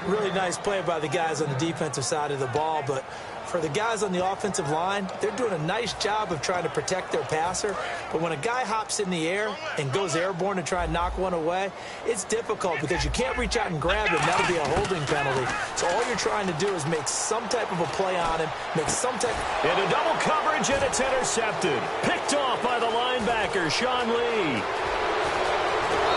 Really nice play by the guys on the defensive side of the ball, but for the guys on the offensive line, they're doing a nice job of trying to protect their passer. But when a guy hops in the air and goes airborne to try and knock one away, it's difficult because you can't reach out and grab him. That'll be a holding penalty. So all you're trying to do is make some type of a play on him, make some type. Into double coverage, and it's intercepted. Picked off by the linebacker, Sean Lee.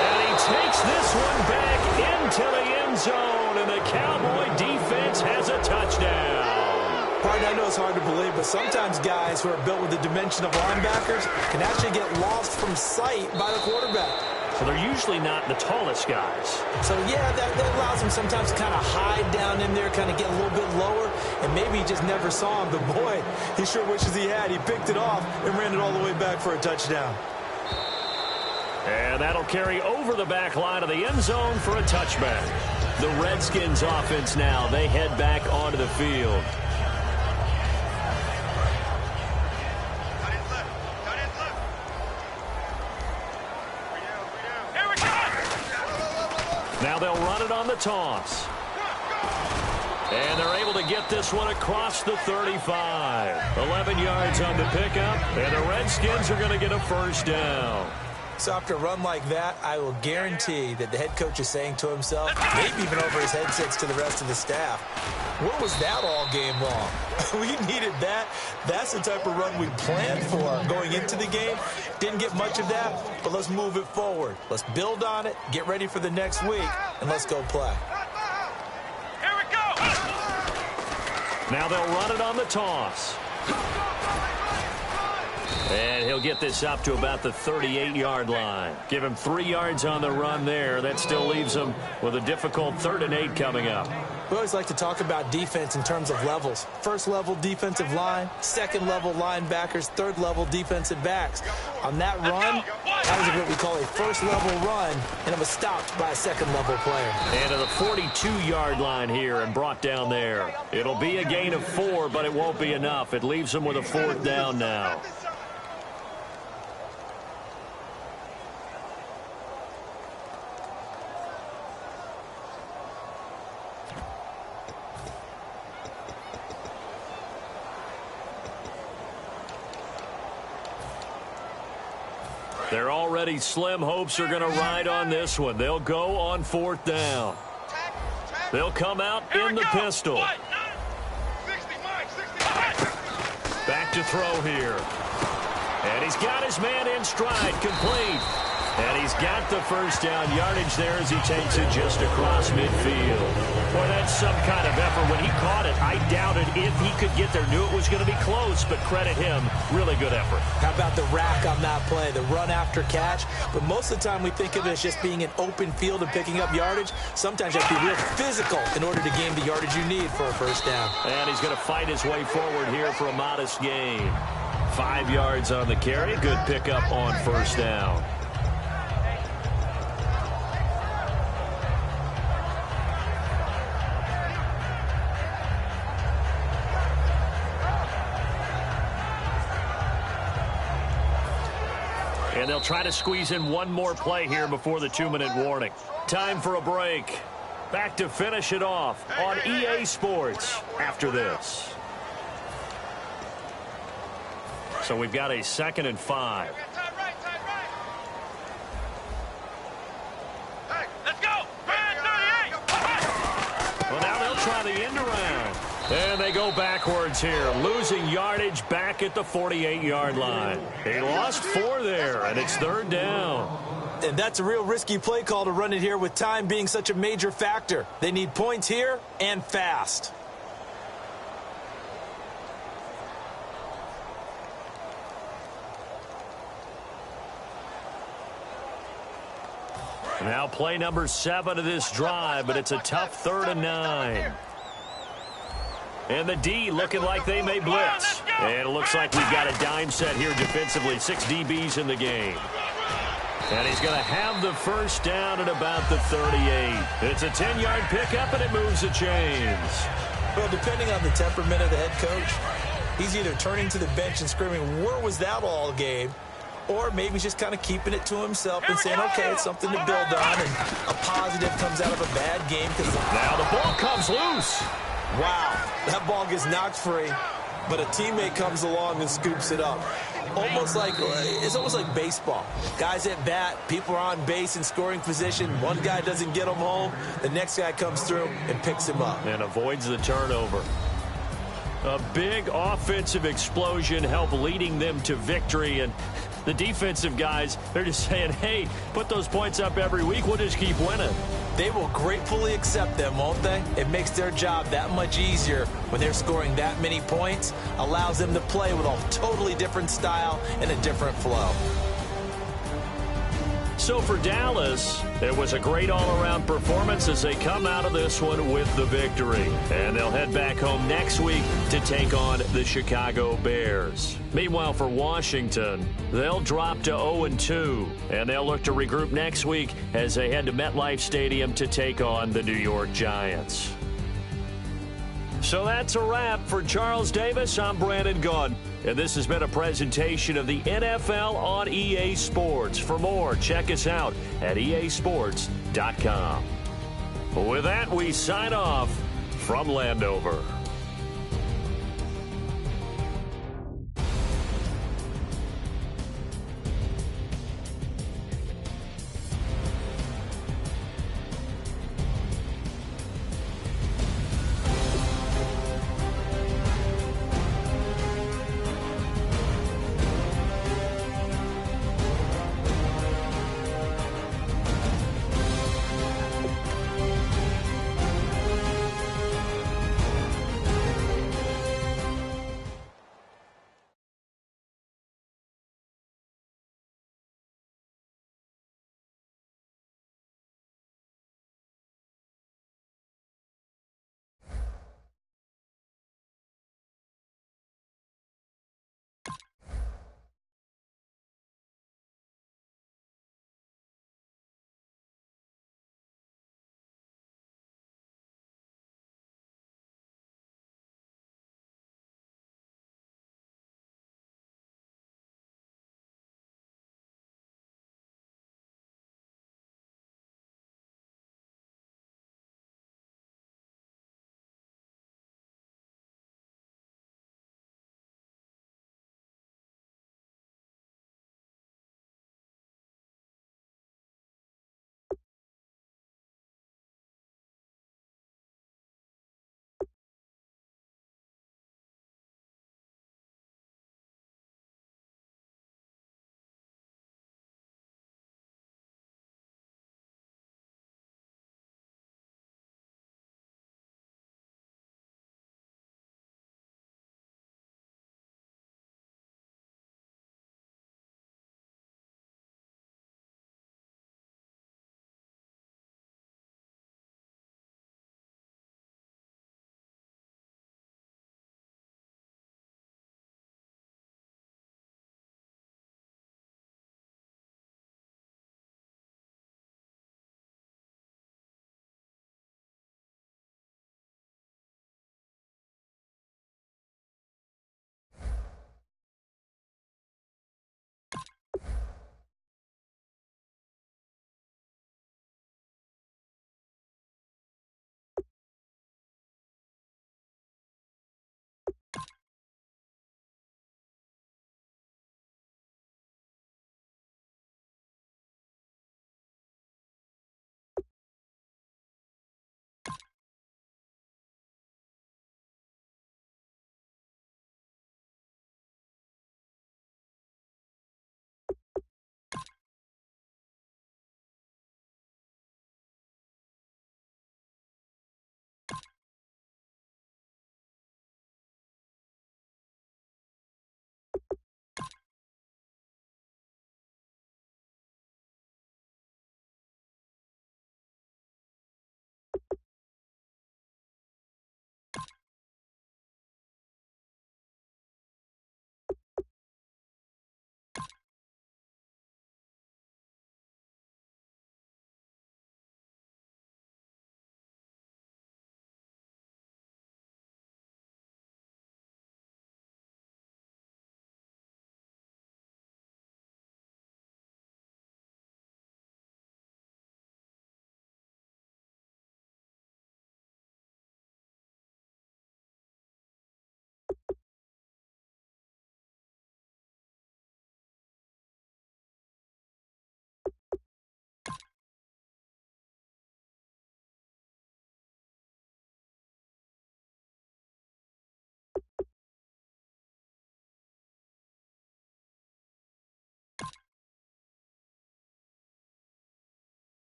And he takes this one back into the end zone, and the Cowboy defense has a touchdown. Pardon, I know it's hard to believe, but sometimes guys who are built with the dimension of linebackers can actually get lost from sight by the quarterback. So they're usually not the tallest guys. So, yeah, that allows him sometimes to kind of hide down in there, kind of get a little bit lower, and maybe he just never saw him. But, boy, he sure wishes he had. He picked it off and ran it all the way back for a touchdown. And that'll carry over the back line of the end zone for a touchback. The Redskins offense now, they head back onto the field. Now they'll run it on the toss. And they're able to get this one across the 35. 11 yards on the pickup, and the Redskins are going to get a first down. So after a run like that, I will guarantee that the head coach is saying to himself, maybe even over his headsets to the rest of the staff, what was that all game long? We needed that. That's the type of run we planned for going into the game. Didn't get much of that, but let's move it forward. Let's build on it, get ready for the next week, and let's go play. Here we go. Now they'll run it on the toss. And he'll get this up to about the 38-yard line. Give him 3 yards on the run there. That still leaves him with a difficult 3rd and 8 coming up. We always like to talk about defense in terms of levels. First level defensive line, second level linebackers, third level defensive backs. On that run, that was what we call a first level run, and it was stopped by a second level player. And to the 42-yard line here and brought down there. It'll be a gain of 4, but it won't be enough. It leaves him with a 4th down now. They're already slim hopes are going to ride on this one. They'll go on 4th down. They'll come out in the pistol. Back to throw here. And he's got his man in stride, complete. And he's got the first down yardage there as he takes it just across midfield. Boy, that's some kind of effort. When he caught it, I doubted if he could get there. Knew it was going to be close, but credit him. Really good effort. How about the rack on that play, the run after catch? But most of the time we think of it as just being an open field and picking up yardage. Sometimes you have to be real physical in order to gain the yardage you need for a first down. And he's going to fight his way forward here for a modest gain. 5 yards on the carry. Good pickup on first down. And they'll try to squeeze in one more play here before the 2-minute warning. Time for a break. Back to finish it off on EA Sports after this. So we've got a 2nd and 5. Hey, let's go. Man 38. Well, now they'll try the end around. And they go backwards here, losing yardage back at the 48-yard line. They lost 4 there, and it's 3rd down. And that's a real risky play call to run it here with time being such a major factor. They need points here and fast. Now play number 7 of this drive, but it's a tough 3rd and 9. And the D looking like they may blitz. And it looks like we've got a dime set here defensively. 6 DBs in the game. And he's going to have the first down at about the 38. It's a 10-yard pickup, and it moves the chains. Well, depending on the temperament of the head coach, he's either turning to the bench and screaming, "Where was that all game?" Or maybe he's just kind of keeping it to himself and saying, okay, it's something to build on, and a positive comes out of a bad game. Now the ball comes loose. Wow, that ball gets knocked free, but a teammate comes along and scoops it up. It's almost like baseball. Guys at bat, people are on base in scoring position. One guy doesn't get him home. The next guy comes through and picks him up. And avoids the turnover. A big offensive explosion helped leading them to victory. And the defensive guys, they're just saying, hey, put those points up every week. We'll just keep winning. They will gratefully accept them, won't they? It makes their job that much easier when they're scoring that many points. Allows them to play with a totally different style and a different flow. So for Dallas, it was a great all-around performance as they come out of this one with the victory. And they'll head back home next week to take on the Chicago Bears. Meanwhile, for Washington, they'll drop to 0-2. And they'll look to regroup next week as they head to MetLife Stadium to take on the New York Giants. So that's a wrap. For Charles Davis, I'm Brandon Gaudin. And this has been a presentation of the NFL on EA Sports. For more, check us out at easports.com. With that, we sign off from Landover.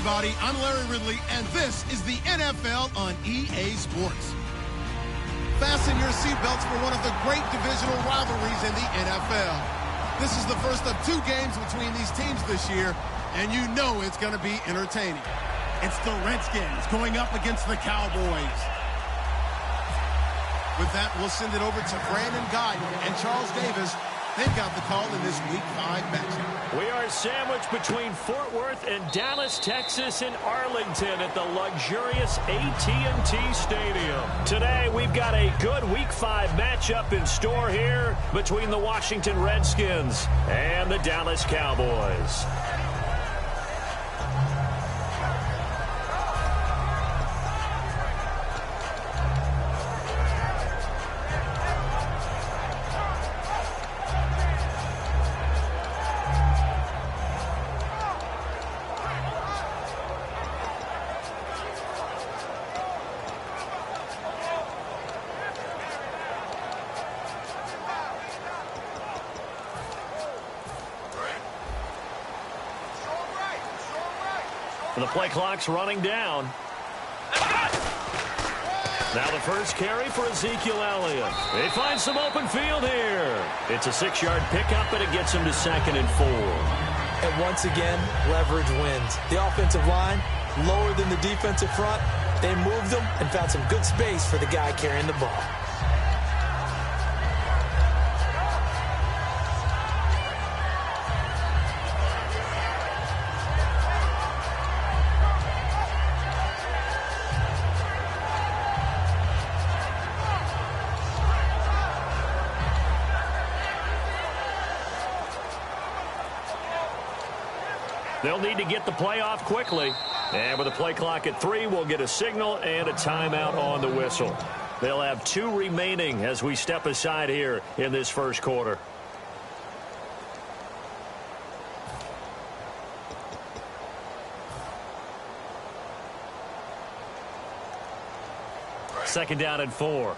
everybody. I'm Larry Ridley, and this is the NFL on EA Sports. Fasten your seatbelts for one of the great divisional rivalries in the NFL. This is the first of 2 games between these teams this year, and you know it's going to be entertaining. It's the Redskins going up against the Cowboys. With that, we'll send it over to Brandon Guyton and Charles Davis. They've got the call in this Week 5 matchup. We are sandwiched between Fort Worth and Dallas, Texas, and Arlington at the luxurious AT&T Stadium. Today, we've got a good Week 5 matchup in store here between the Washington Redskins and the Dallas Cowboys. The play clock's running down. Now the first carry for Ezekiel Elliott. They find some open field here. It's a 6-yard pickup, and it gets him to 2nd and 4. And once again, leverage wins. The offensive line, lower than the defensive front. They moved them and found some good space for the guy carrying the ball. They'll need to get the play off quickly. And with the play clock at 3, we'll get a signal and a timeout on the whistle. They'll have 2 remaining as we step aside here in this first quarter. Second down and 4.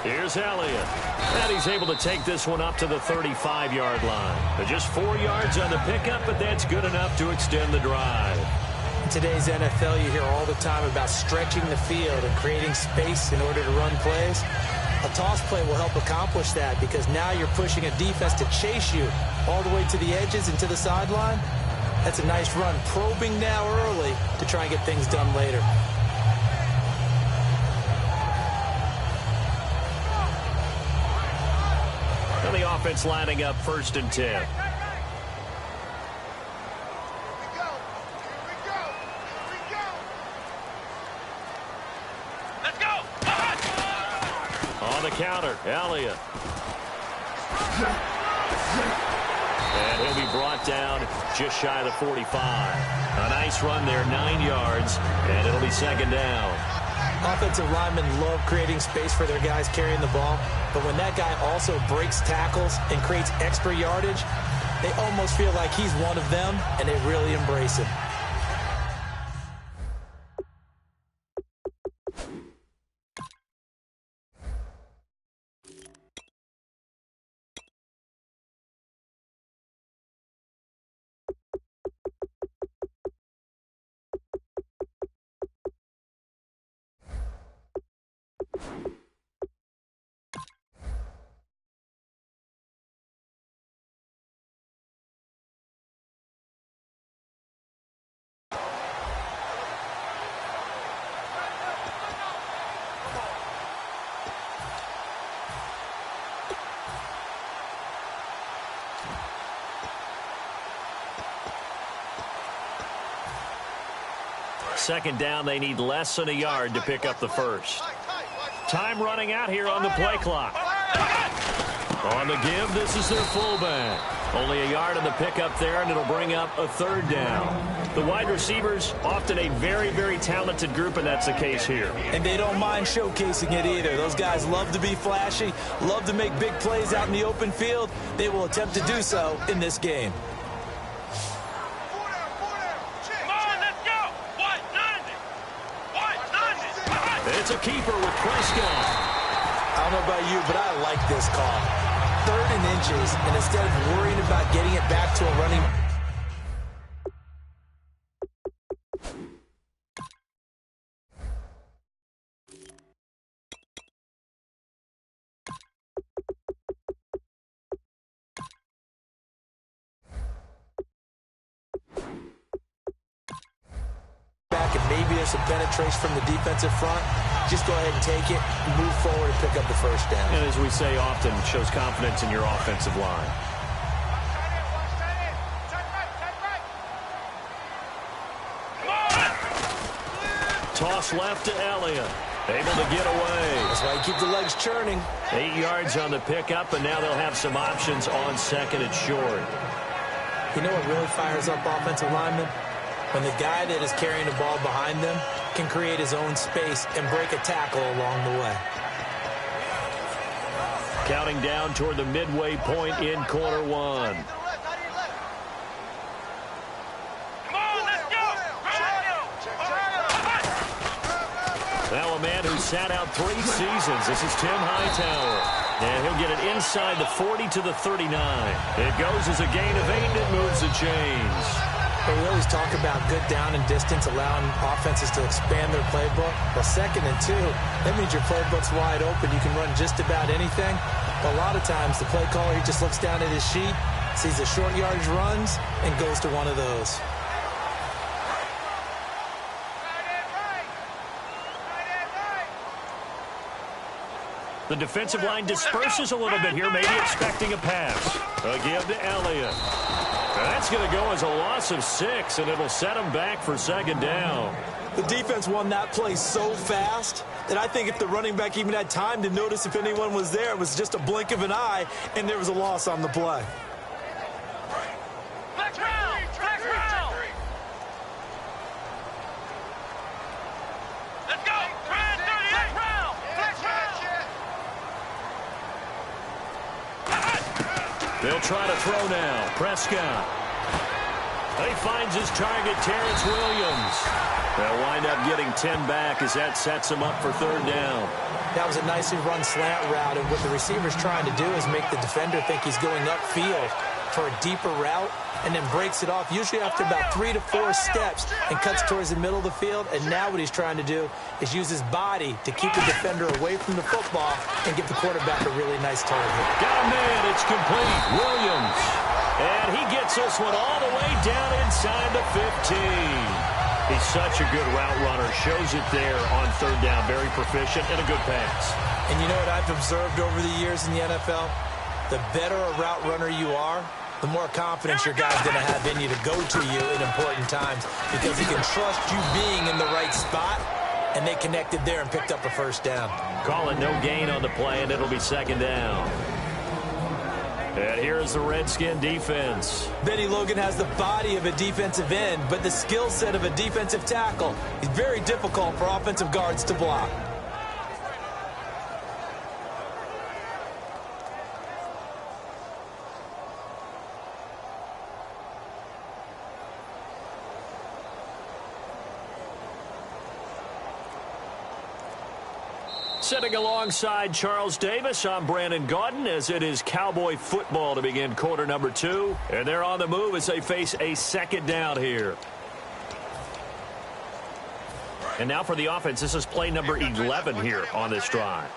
Here's Elliott. And he's able to take this one up to the 35-yard line. But just 4 yards on the pickup, but that's good enough to extend the drive. In today's NFL, you hear all the time about stretching the field and creating space in order to run plays. A toss play will help accomplish that because now you're pushing a defense to chase you all the way to the edges and to the sideline. That's a nice run, probing now early to try and get things done later. And the offense lining up 1st and 10. Let's go! On the counter, Elliott. And he'll be brought down just shy of the 45. A nice run there, 9 yards, and it'll be 2nd down. Offensive linemen love creating space for their guys carrying the ball, but when that guy also breaks tackles and creates extra yardage, they almost feel like he's one of them, and they really embrace him. Second down, they need less than a yard to pick up the first. Time running out here on the play clock. On the give, this is their fullback. Only a yard on the pickup there, and it'll bring up a 3rd down. The wide receivers, often a very, very talented group, and that's the case here. And they don't mind showcasing it either. Those guys love to be flashy, love to make big plays out in the open field. They will attempt to do so in this game. It's a keeper with Prescott. I don't know about you, but I like this call. 3rd and inches, and instead of worrying about getting it back to a running back, and maybe there's some penetration from the defensive front, just go ahead and take it, move forward, and pick up the first down. And as we say often, shows confidence in your offensive line. Toss left to Elliott. Able to get away. That's why you keep the legs churning. 8 yards on the pickup, and now they'll have some options on 2nd and short. You know what really fires up offensive linemen? When the guy that is carrying the ball behind them can create his own space and break a tackle along the way. Counting down toward the midway point in quarter 1. Now a man who sat out 3 seasons. This is Tim Hightower. And he'll get it inside the 40 to the 39. It goes as a gain of 8, and it moves the chains. We always talk about good down and distance, allowing offenses to expand their playbook. Well, 2nd and 2, that means your playbook's wide open. You can run just about anything. But a lot of times, the play caller, he just looks down at his sheet, sees the short yardage runs, and goes to one of those. The defensive line disperses a little bit here, maybe expecting a pass. Again to Elliott. That's going to go as a loss of 6, and it'll set him back for 2nd down. The defense won that play so fast that I think if the running back even had time to notice if anyone was there, it was just a blink of an eye, and there was a loss on the play. Flex round! Flex round! Let's go! Flex round! Flex round! They'll try to throw now. Prescott. He finds his target, Terrence Williams. They'll wind up getting 10 back as that sets him up for 3rd down. That was a nicely run slant route, and what the receiver's trying to do is make the defender think he's going upfield for a deeper route, and then breaks it off, usually after about 3 to 4 steps, and cuts towards the middle of the field. And now what he's trying to do is use his body to keep the defender away from the football and give the quarterback a really nice target. Got a man, it's complete. Williams. And he gets this one all the way down inside the 15. He's such a good route runner. Shows it there on 3rd down. Very proficient and a good pass. And you know what I've observed over the years in the NFL? The better a route runner you are, the more confidence your guy's going to have in you to go to you in important times, because he can trust you being in the right spot, and they connected there and picked up a 1st down. Calling no gain on the play, and it'll be 2nd down. And here's the Redskin defense. Benny Logan has the body of a defensive end, but the skill set of a defensive tackle. He's very difficult for offensive guards to block. Sitting alongside Charles Davis, I'm Brandon Gaudin, as it is Cowboy football to begin quarter number 2. And they're on the move as they face a 2nd down here. And now for the offense, this is play number 11 here on this drive.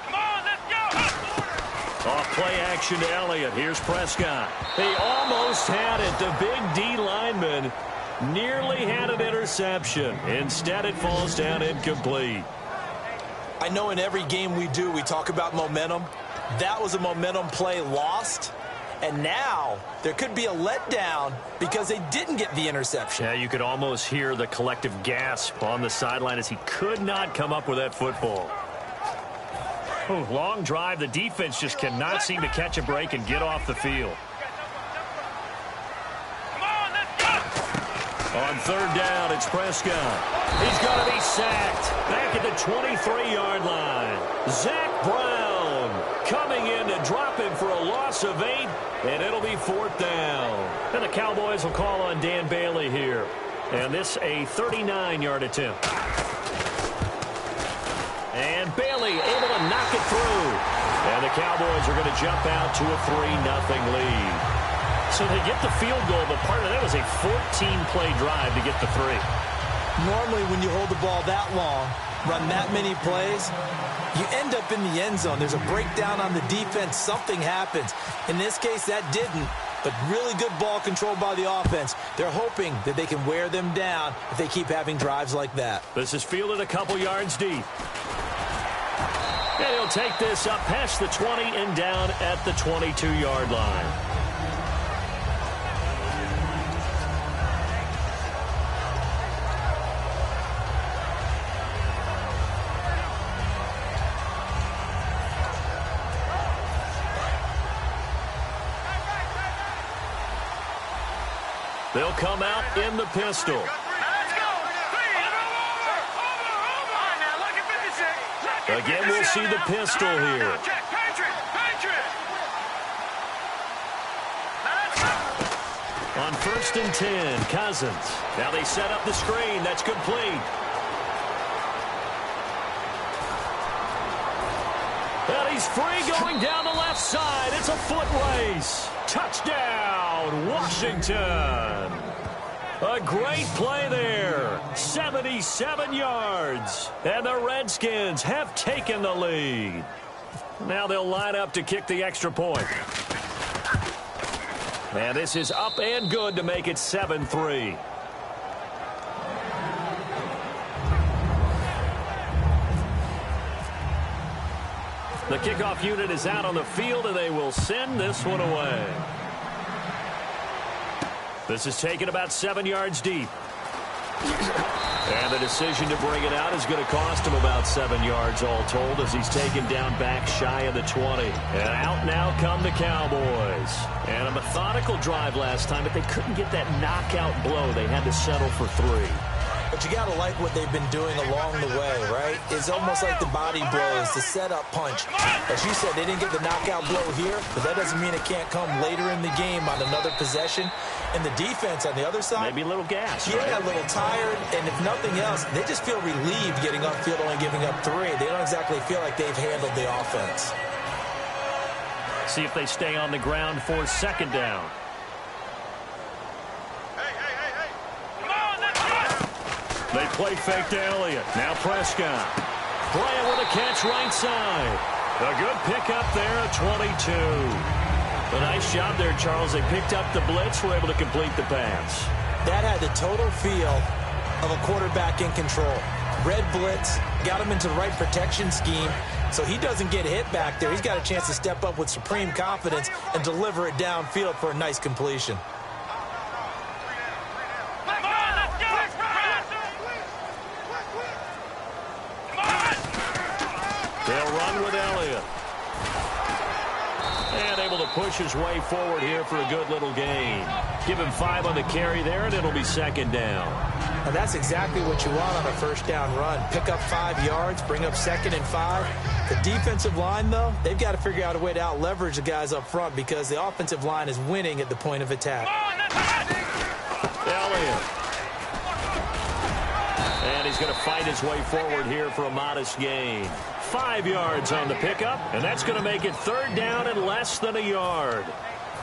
Come on, let's go! Off play action to Elliott. Here's Prescott. He almost had it. The big D lineman nearly had an interception. Instead, it falls down incomplete. I know in every game we do, we talk about momentum. That was a momentum play lost. And now there could be a letdown because they didn't get the interception. Yeah, you could almost hear the collective gasp on the sideline as he could not come up with that football. Ooh, long drive. The defense just cannot seem to catch a break and get off the field. On 3rd down, it's Prescott. He's going to be sacked back at the 23-yard line. Zach Brown coming in to drop him for a loss of 8, and it'll be 4th down. And the Cowboys will call on Dan Bailey here. And this a 39-yard attempt. And Bailey able to knock it through. And the Cowboys are going to jump out to a 3-0 lead. So they get the field goal, but part of that was a 14-play drive to get the 3. Normally, when you hold the ball that long, run that many plays, you end up in the end zone. There's a breakdown on the defense. Something happens. In this case, that didn't, but really good ball control by the offense. They're hoping that they can wear them down if they keep having drives like that. This is fielded a couple yards deep. And he'll take this up past the 20 and down at the 22-yard line. They'll come out in the pistol. Let's go. Over. Again, we'll see the pistol here. On 1st and 10, Cousins. Now they set up the screen. That's complete. And he's free going down the left side. It's a foot race. Touchdown, Washington. A great play there. 77 yards. And the Redskins have taken the lead. Now they'll line up to kick the extra point. And this is up and good to make it 7-3. The kickoff unit is out on the field, and they will send this one away. This is taken about 7 yards deep. And the decision to bring it out is going to cost him about 7 yards all told as he's taken down back shy of the 20. And out now come the Cowboys. And a methodical drive last time, but they couldn't get that knockout blow. They had to settle for 3. But you got to like what they've been doing along the way, right? It's almost like the body blows, the setup punch. As you said, they didn't get the knockout blow here, but that doesn't mean it can't come later in the game on another possession. And the defense on the other side, maybe a little gas. Yeah, right? A little tired, and if nothing else, they just feel relieved getting upfield, only giving up 3. They don't exactly feel like they've handled the offense. See if they stay on the ground for 2nd down. They play fake to Elliott. Now Prescott. Bryant with a catch right side. A good pickup there at 22. A nice job there, Charles. They picked up the blitz, were able to complete the pass. That had the total feel of a quarterback in control. Red blitz, got him into the right protection scheme, so he doesn't get hit back there. He's got a chance to step up with supreme confidence and deliver it downfield for a nice completion. They'll run with Elliott. And able to push his way forward here for a good little gain. Give him 5 on the carry there, and it'll be 2nd down. And that's exactly what you want on a 1st down run. Pick up 5 yards, bring up 2nd and 5. The defensive line, though, they've got to figure out a way to out-leverage the guys up front because the offensive line is winning at the point of attack. Elliott. And he's going to fight his way forward here for a modest gain. 5 yards on the pickup, and that's going to make it 3rd down and less than a yard.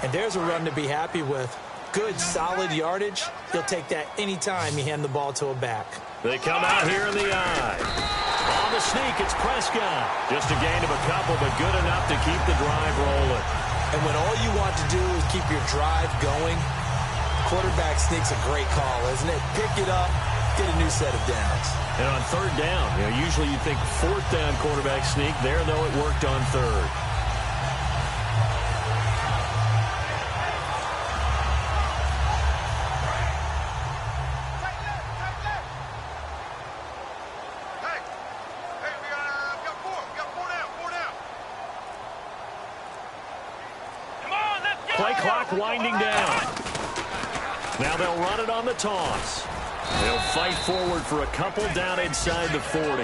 And there's a run to be happy with. Good, solid yardage. He'll take that anytime you hand the ball to a back. They come out here in the eye. On the sneak, it's Prescott. Just a gain of a couple, but good enough to keep the drive rolling. And when all you want to do is keep your drive going, quarterback sneak's a great call, isn't it? Pick it up, get a new set of downs. And on 3rd down, usually you think 4th down quarterback sneak. There, though, it worked on 3rd. Play clock winding down. Now they'll run it on the toss. They'll fight forward for a couple down inside the 40.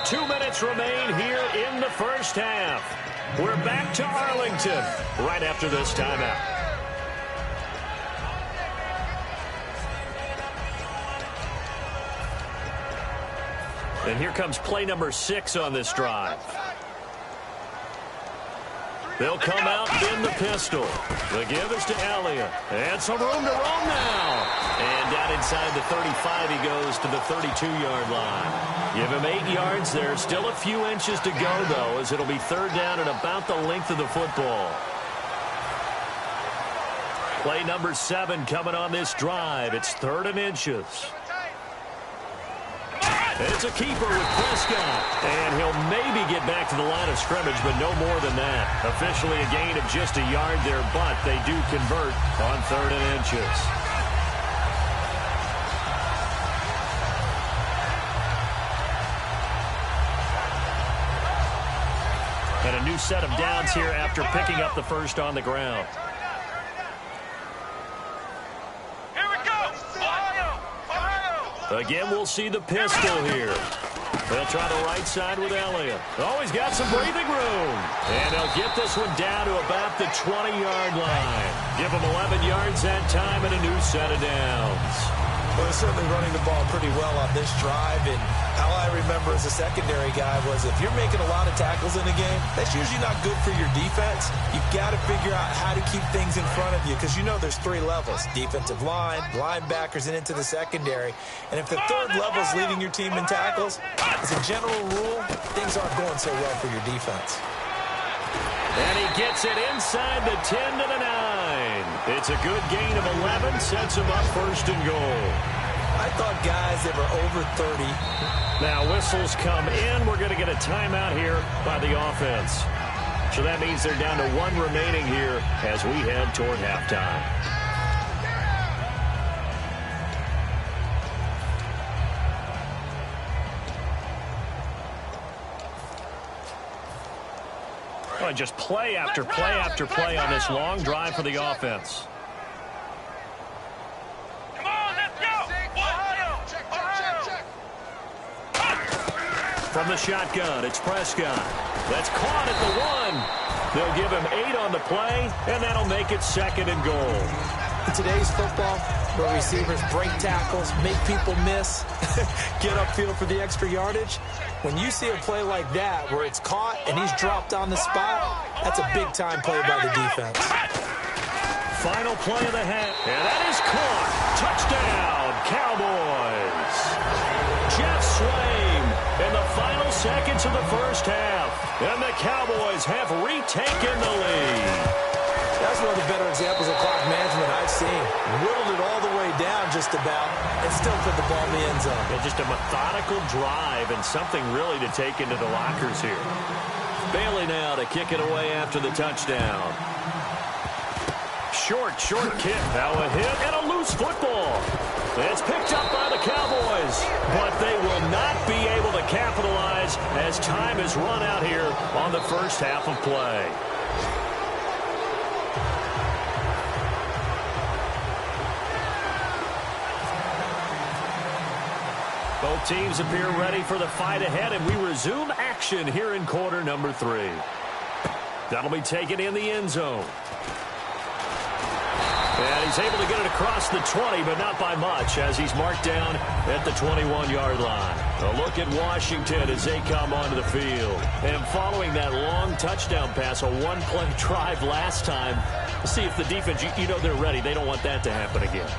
Two minutes remain here in the 1st half. We're back to Arlington right after this timeout. And here comes play number 6 on this drive. They'll come out in the pistol. The give is to Elliott. And some room to roam now. And down inside the 35, he goes to the 32-yard line. Give him 8 yards there. Still a few inches to go, though, as it'll be third down and about the length of the football. Play number 7 coming on this drive. It's 3rd and inches. It's a keeper with Prescott. And he'll maybe get back to the line of scrimmage, but no more than that. Officially a gain of just a yard there, but they do convert on 3rd and inches. And a new set of downs here after picking up the first on the ground. Again, we'll see the pistol here. They'll try the right side with Elliott. Oh, he's got some breathing room. And they'll get this one down to about the 20-yard line. Give him 11 yards that time and a new set of downs. Well, they're certainly running the ball pretty well on this drive, and how I remember as a secondary guy was if you're making a lot of tackles in a game, that's usually not good for your defense. You've got to figure out how to keep things in front of you because you know there's 3 levels, defensive line, linebackers, and into the secondary. And if the 3rd level is leading your team in tackles, as a general rule, things aren't going so well for your defense. And he gets it inside the 10 to the 9. It's a good gain of 11, sets him up 1st and goal. I thought guys that were over 30. Now whistles come in. We're going to get a timeout here by the offense. So that means they're down to 1 remaining here as we head toward halftime. Just play after play after play on this long drive for the offense. Come on, let's go! From the shotgun, it's Prescott. That's caught at the 1. They'll give him 8 on the play, and that'll make it 2nd and goal. In today's football, where receivers break tackles, make people miss, get upfield for the extra yardage, when you see a play like that where it's caught and he's dropped on the spot, that's a big-time play by the defense. Final play of the half, and that is caught. Touchdown, Cowboys. Jeff Swaim in the final seconds of the first half, and the Cowboys have retaken the lead. That's one of the better examples of clock management I've seen. Whittled it all the way down just about and still put the ball in the end zone. Yeah, just a methodical drive and something really to take into the lockers here. Bailey now to kick it away after the touchdown. Short kick. Now a hit and a loose football. It's picked up by the Cowboys, but they will not be able to capitalize as time is run out here on the first half of play. Both teams appear ready for the fight ahead, and we resume action here in quarter number 3. That'll be taken in the end zone. And he's able to get it across the 20, but not by much, as he's marked down at the 21-yard line. A look at Washington as they come onto the field. And following that long touchdown pass, a 1-play drive last time, see if the defense, you know they're ready. They don't want that to happen again.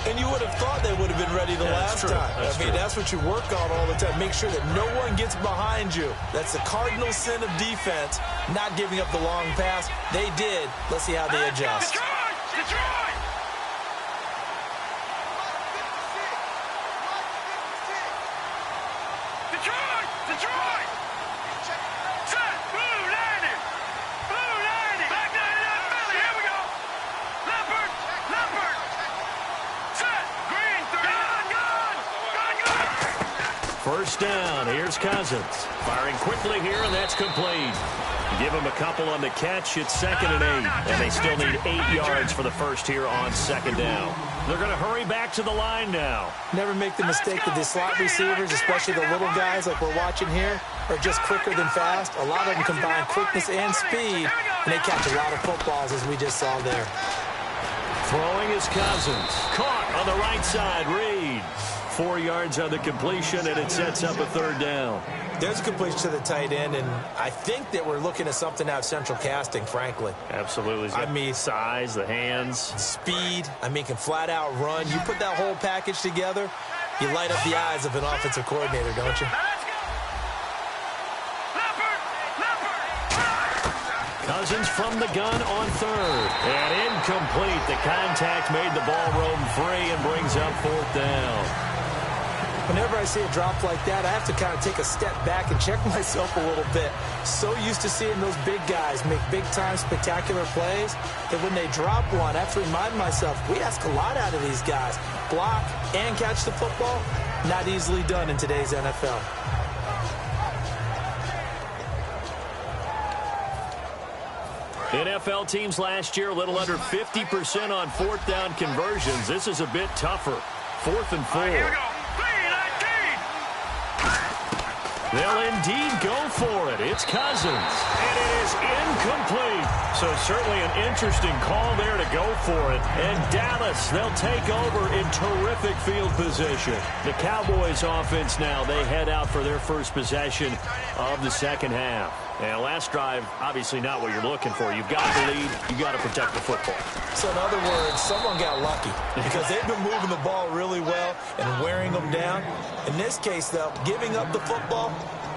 And you would have thought they would have been ready the last time. That's what you work on all the time. Make sure that no one gets behind you. That's the cardinal sin of defense, not giving up the long pass. They did. Let's see how they adjust. Detroit! Set! Blue landing! Back down to that Philly. Here we go! Leopard! Set! Green! Gun! First down. Here's Cousins. Firing quickly here, and that's complete. Give him a couple on the catch. It's 2nd and 8, and they still need 8 yards for the first here on 2nd down. They're going to hurry back to the line now. Never make the mistake that the slot receivers, especially the little guys like we're watching here, are just quicker than fast. A lot of them combine quickness and speed, and they catch a lot of footballs, as we just saw there. Throwing is Cousins. Caught on the right side, Reed. 4 yards on the completion, and it sets up a third down. There's a completion to the tight end, and I think that we're looking at something out of central casting, frankly. Absolutely. I mean, size, the hands. Speed. I mean, can flat out run. You put that whole package together, you light up the eyes of an offensive coordinator, don't you? Cousins from the gun on third. And incomplete. The contact made the ball roam free and brings up fourth down. Whenever I see a drop like that, I have to kind of take a step back and check myself a little bit. So used to seeing those big guys make big-time spectacular plays that when they drop one, I have to remind myself, we ask a lot out of these guys. Block and catch the football, not easily done in today's NFL. NFL teams last year a little under 50% on fourth down conversions. This is a bit tougher. 4th and 4. Here we go. They'll indeed go for it. It's Cousins. And it is incomplete. So certainly an interesting call there to go for it. And Dallas, they'll take over in terrific field position. The Cowboys offense now, they head out for their first possession of the second half. And last drive, obviously not what you're looking for. You've got the lead. You've got to protect the football. So in other words, someone got lucky because they've been moving the ball really well and wearing them down. In this case, though, giving up the football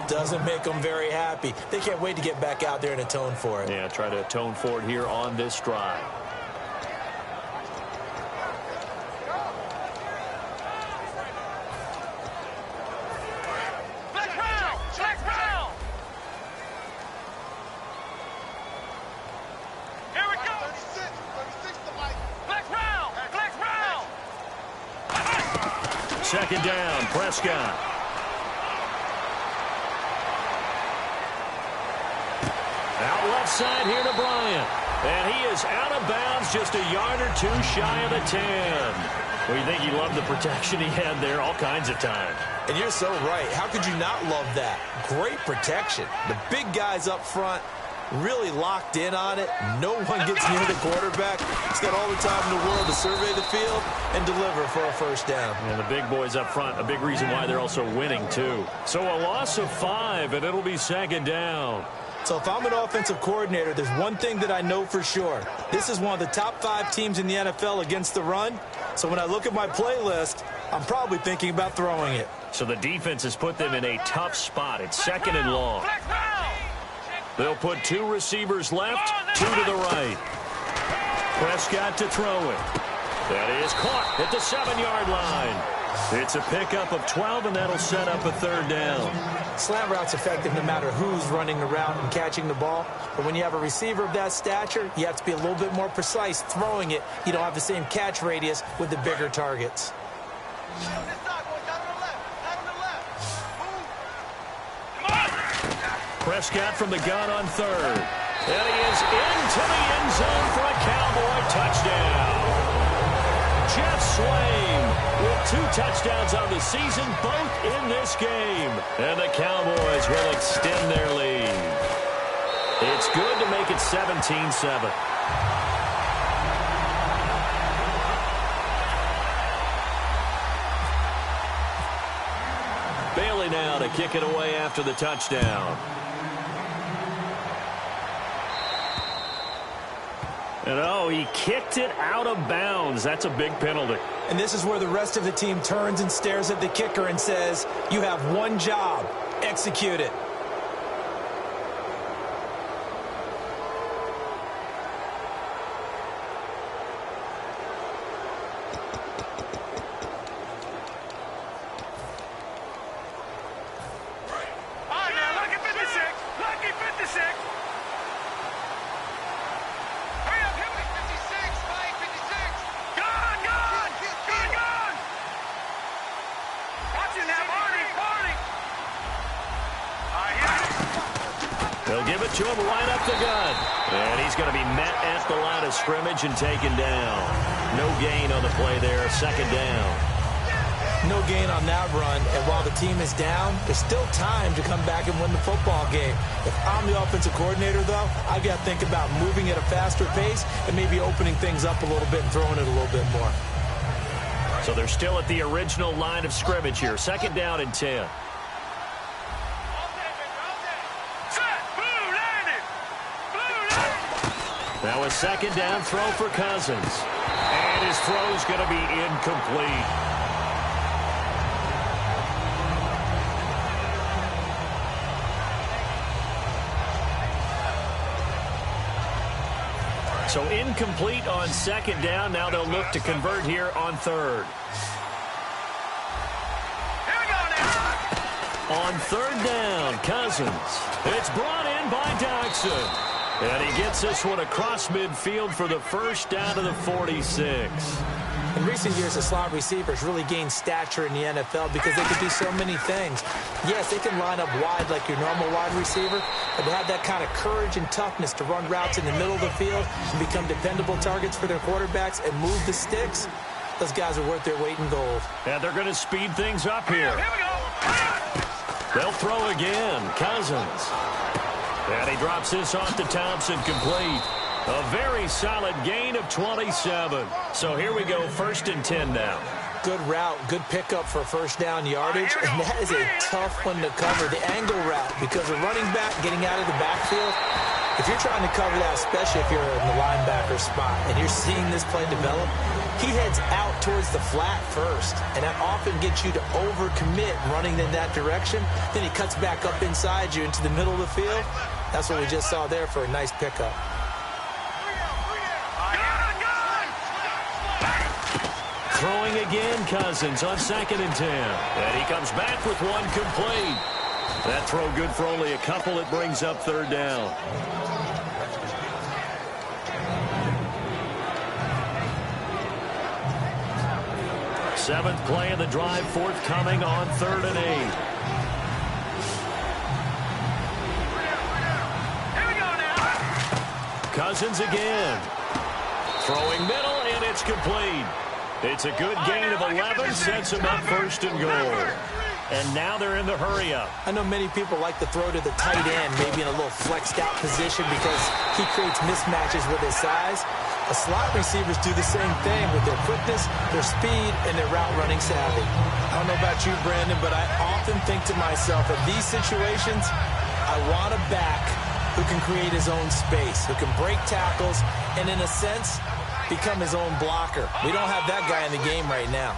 doesn't make them very happy. They can't wait to get back out there and atone for it. Yeah, try to atone for it here on this drive. Second down, Prescott. Out left side here to Bryant. And he is out of bounds, just a yard or two shy of the 10. Well, you think he loved the protection he had there all kinds of time. And you're so right. How could you not love that? Great protection. The big guys up front really locked in on it. No one gets near the quarterback. He's got all the time in the world to survey the field and deliver for a first down. And the big boys up front, a big reason why they're also winning, too. So a loss of 5, and it'll be second down. So if I'm an offensive coordinator, there's one thing that I know for sure. This is one of the top 5 teams in the NFL against the run. So when I look at my playlist, I'm probably thinking about throwing it. So the defense has put them in a tough spot. It's second and long. They'll put 2 receivers left, 2 to the right. Prescott to throw it. That is caught at the 7-yard line. It's a pickup of 12, and that'll set up a third down. Slant route's effective no matter who's running the route and catching the ball. But when you have a receiver of that stature, you have to be a little bit more precise throwing it. You don't have the same catch radius with the bigger targets. Prescott from the gun on third. And he is into the end zone for a Cowboy touchdown. Jeff Swain with 2 touchdowns on the season, both in this game. And the Cowboys will extend their lead. It's good to make it 17-7. Bailey now to kick it away after the touchdown. And oh, he kicked it out of bounds. That's a big penalty. And this is where the rest of the team turns and stares at the kicker and says, you have one job, execute it. They'll give it to him right up the gut. And he's going to be met at the line of scrimmage and taken down. No gain on the play there, second down. No gain on that run, and while the team is down, there's still time to come back and win the football game. If I'm the offensive coordinator, though, I've got to think about moving at a faster pace and maybe opening things up a little bit and throwing it a little bit more. So they're still at the original line of scrimmage here. 2nd down and 10. Now a 2nd down throw for Cousins. And his throw's going to be incomplete. So incomplete on 2nd down. Now they'll look to convert here on 3rd. Here we go now. On 3rd down, Cousins. It's brought in by Doxson. And he gets this one across midfield for the 1st down to the 46. In recent years, the slot receivers really gained stature in the NFL because they can do so many things. Yes, they can line up wide like your normal wide receiver, but to have that kind of courage and toughness to run routes in the middle of the field and become dependable targets for their quarterbacks and move the sticks, those guys are worth their weight in gold. And they're going to speed things up here. Here we go. They'll throw again. Cousins. And he drops this off to Thompson, complete. A very solid gain of 27. So here we go, 1st and 10 now. Good route, good pickup for 1st down yardage, and that is a tough one to cover, the angle route, because a running back getting out of the backfield, if you're trying to cover that, especially if you're in the linebacker spot, and you're seeing this play develop, he heads out towards the flat first, and that often gets you to overcommit running in that direction. Then he cuts back up inside you into the middle of the field. That's what we just saw there for a nice pickup. Throwing again, Cousins on 2nd and 10. And he comes back with one complete. That throw good for only a couple. It brings up 3rd down. Seventh play of the drive, forthcoming on 3rd and 8. Here we go now. Cousins again. Throwing middle, and it's complete. It's a good gain of 11, sets him up 1st and goal. And now they're in the hurry-up. I know many people like to throw to the tight end, maybe in a little flexed-out position because he creates mismatches with his size. The slot receivers do the same thing with their quickness, their speed, and their route-running savvy. I don't know about you, Brandon, but I often think to myself, in these situations, I want a back who can create his own space, who can break tackles, and in a sense, become his own blocker. We don't have that guy in the game right now.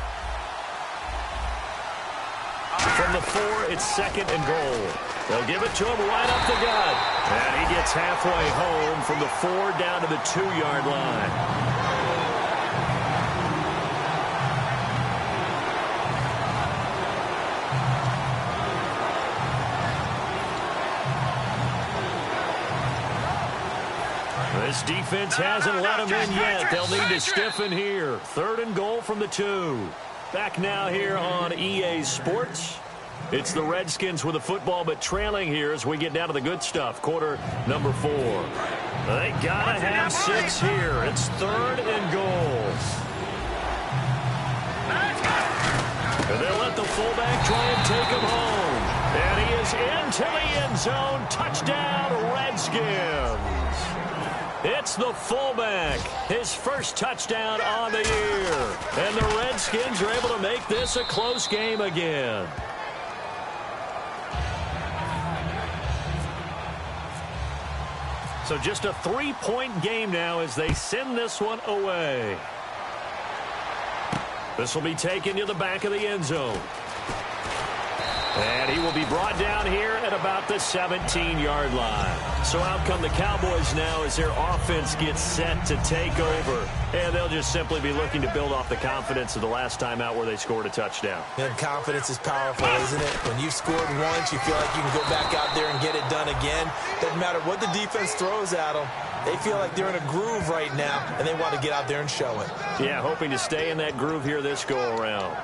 From the 4, it's 2nd and goal. They'll give it to him right up the gut. And he gets halfway home from the 4 down to the 2-yard line. This defense hasn't let him in yet. They'll need to stiffen here. 3rd and goal from the 2. Back now here on EA Sports. It's the Redskins with the football, but trailing here as we get down to the good stuff. Quarter number 4. They gotta have 6 here. It's 3rd and goal. And they'll let the fullback try and take him home. And he is into the end zone. Touchdown, Redskins. It's the fullback, his first touchdown on the year. And the Redskins are able to make this a close game again. So just a 3-point game now as they send this one away. This will be taken to the back of the end zone. And he will be brought down here at about the 17-yard line. So out come the Cowboys now as their offense gets set to take over. And they'll just simply be looking to build off the confidence of the last time out where they scored a touchdown. And confidence is powerful, isn't it? When you've scored once, you feel like you can go back out there and get it done again. Doesn't matter what the defense throws at them. They feel like they're in a groove right now, and they want to get out there and show it. Yeah, hoping to stay in that groove here this go-around.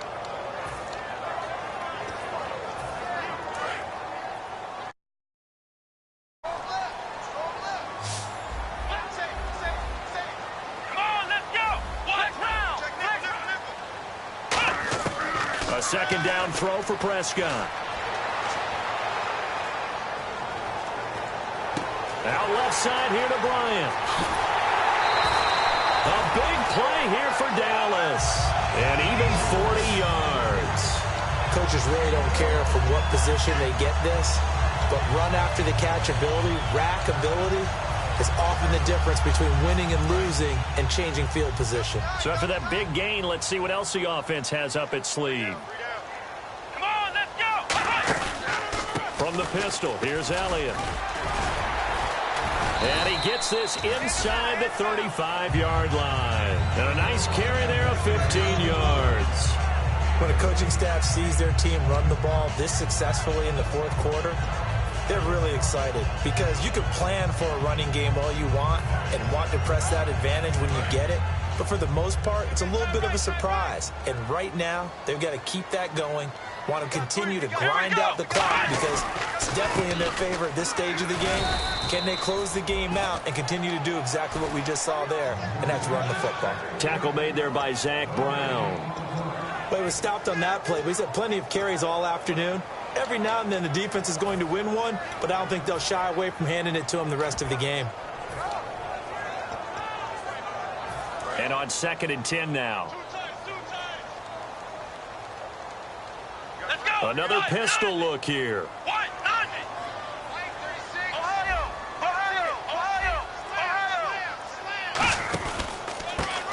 Second down throw for Prescott. Out left side here to Bryant. A big play here for Dallas. And even 40 yards. Coaches really don't care from what position they get this, but run after the catch ability, rack ability, is often the difference between winning and losing and changing field position. So after that big gain, let's see what else the offense has up its sleeve. Come on, let's go. From the pistol, here's Elliott. And he gets this inside the 35-yard line. And a nice carry there of 15 yards. When a coaching staff sees their team run the ball this successfully in the fourth quarter, they're really excited because you can plan for a running game all you want and want to press that advantage when you get it. But for the most part, it's a little bit of a surprise. And right now, they've got to keep that going, want to continue to grind out the clock because it's definitely in their favor at this stage of the game. Can they close the game out and continue to do exactly what we just saw there, and that's run the football? Tackle made there by Zach Brown. Well, he was stopped on that play, but he's had plenty of carries all afternoon. Every now and then the defense is going to win one, but I don't think they'll shy away from handing it to him the rest of the game. And on 2nd and 10 now. Let's go. Another pistol look here. What? Nothing. Ohio.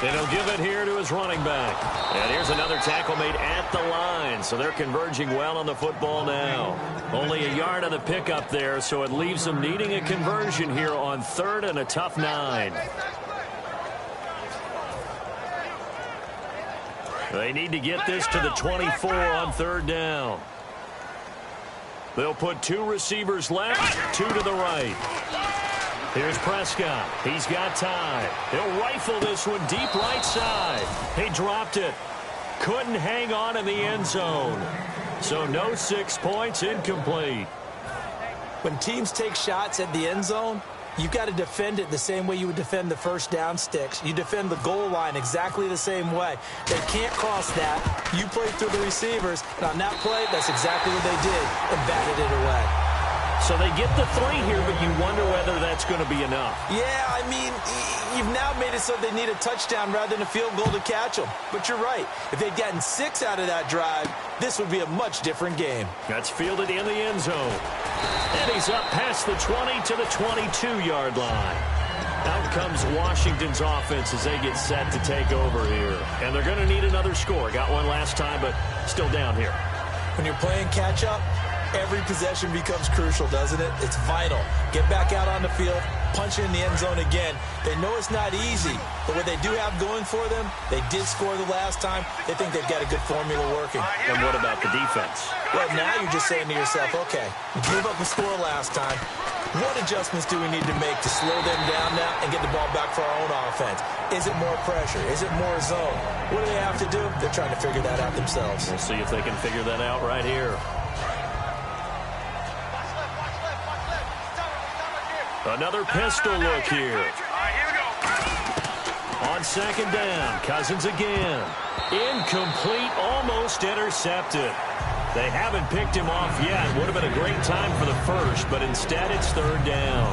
And he'll give it here to his running back. And here's another tackle made at the line. So they're converging well on the football now. Only a yard on the pickup there, so it leaves them needing a conversion here on 3rd and a tough 9. They need to get this to the 24 on 3rd down. They'll put 2 receivers left, 2 to the right. Here's Prescott. He's got time. He'll rifle this one deep right side. He dropped it. Couldn't hang on in the end zone. So no 6 points, incomplete. When teams take shots at the end zone, you've got to defend it the same way you would defend the first down sticks. You defend the goal line exactly the same way. They can't cross that. You play through the receivers, and on that play, that's exactly what they did and batted it away. So they get the 3 here, but you wonder whether that's going to be enough. Yeah, I mean, you've now made it so they need a touchdown rather than a field goal to catch them. But you're right. If they'd gotten 6 out of that drive, this would be a much different game. That's fielded in the end zone. And he's up past the 20 to the 22-yard line. Out comes Washington's offense as they get set to take over here. And they're going to need another score. Got one last time, but still down here. When you're playing catch-up, every possession becomes crucial, doesn't it? It's vital. Get back out on the field, punch it in the end zone again. They know it's not easy, but what they do have going for them, they did score the last time. They think they've got a good formula working. And what about the defense? Well, now you're just saying to yourself, okay, we gave up a score last time. What adjustments do we need to make to slow them down now and get the ball back for our own offense? Is it more pressure? Is it more zone? What do they have to do? They're trying to figure that out themselves. We'll see if they can figure that out right here. Another pistol look here. All right, here we go. On 2nd down, Cousins again. Incomplete, almost intercepted. They haven't picked him off yet. Would have been a great time for the first, but instead it's 3rd down.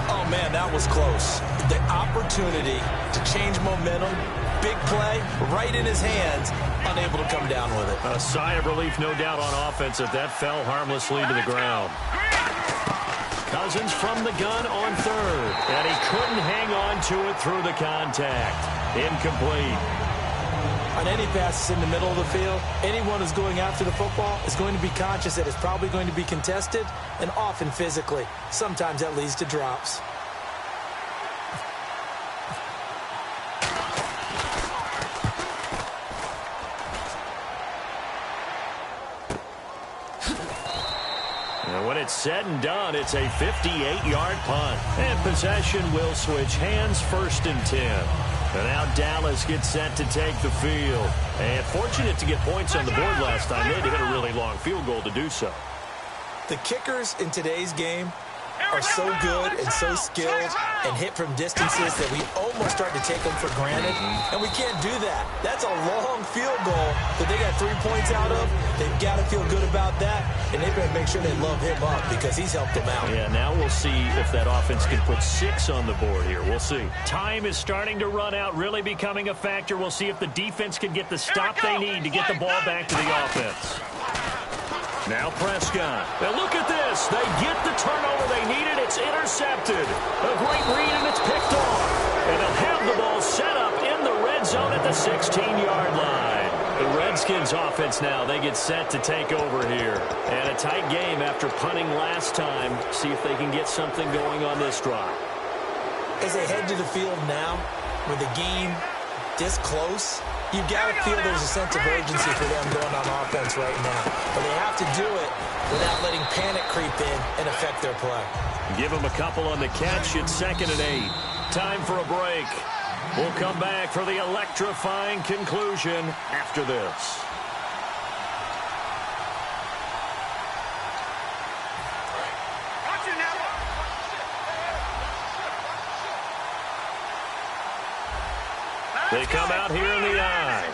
Oh, man, that was close. The opportunity to change momentum, big play, right in his hands, unable to come down with it. A sigh of relief, no doubt, on offense if that fell harmlessly to the ground. Cousins from the gun on 3rd, and he couldn't hang on to it through the contact. Incomplete. On any passes in the middle of the field, anyone who's going after the football is going to be conscious that it's probably going to be contested, and often physically. Sometimes that leads to drops. And when it's said and done, it's a 58-yard punt. And possession will switch hands, 1st and 10. And now Dallas gets set to take the field. And fortunate to get points on the board last time. They had to hit a really long field goal to do so. The kickers in today's game are so good and so skilled and hit from distances that we almost start to take them for granted. And we can't do that. That's a long field goal that they got 3 points out of. They've got to feel good about that. And they better make sure they love him up because he's helped them out. Yeah, now we'll see if that offense can put 6 on the board here. We'll see. Time is starting to run out, really becoming a factor. We'll see if the defense can get the stop they need to get the ball back to the offense. Now Prescott. Now look at this. They get the turnover they needed. It's intercepted. A great read, and it's picked off. And they'll have the ball set up in the red zone at the 16-yard line. The Redskins offense now, they get set to take over here. And a tight game after punting last time. See if they can get something going on this drive. As they head to the field now, with the game this close, you've got to feel there's a sense of urgency for them going on offense right now. But they have to do it without letting panic creep in and affect their play. Give them a couple on the catch. It's 2nd and 8. Time for a break. We'll come back for the electrifying conclusion after this. They come out here in the eye.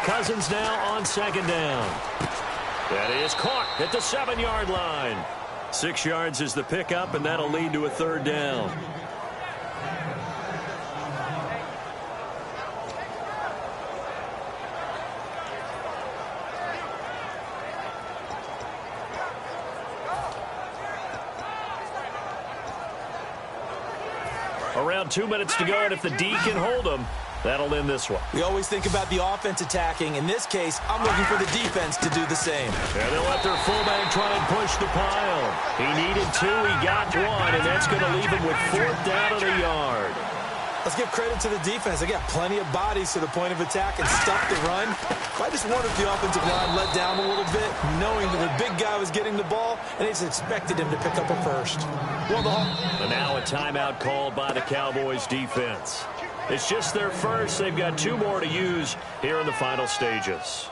Cousins now on 2nd down. That is caught at the 7-yard line. 6 yards is the pickup, and that'll lead to a 3rd down. Around 2 minutes to go, and if the D can hold them, that'll end this one. We always think about the offense attacking. In this case, I'm looking for the defense to do the same. And they'll let their fullback try and push the pile. He needed 2, he got 1, and that's going to leave him with 4th down at a yard. Let's give credit to the defense. They got plenty of bodies to the point of attack and stuff the run. I just wonder if the offensive line let down a little bit, knowing that the big guy was getting the ball, and they just expected him to pick up a first. Well, and now a timeout called by the Cowboys defense. It's just their first. They've got 2 more to use here in the final stages.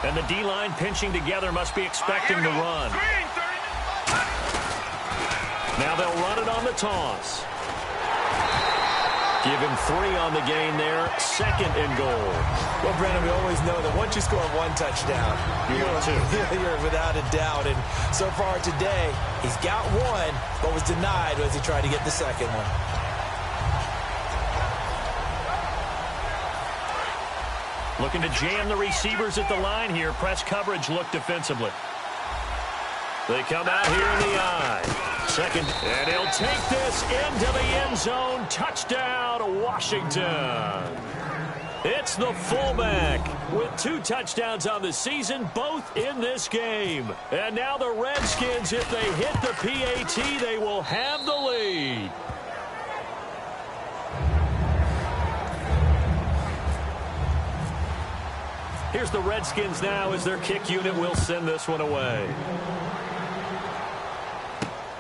And the D-line pinching together must be expecting the run. Now they'll run it on the toss. Give him 3 on the gain there. 2nd and goal. Well, Brandon, we always know that once you score 1 touchdown, you're without a doubt. And so far today, he's got 1, but was denied as he tried to get the 2nd one. Looking to jam the receivers at the line here. Press coverage look defensively. They come out here in the eye. 2nd, and he'll take this into the end zone. Touchdown, Washington. It's the fullback with 2 touchdowns on the season, both in this game. And now the Redskins, if they hit the PAT, they will have the lead. Here's the Redskins now as their kick unit will send this one away.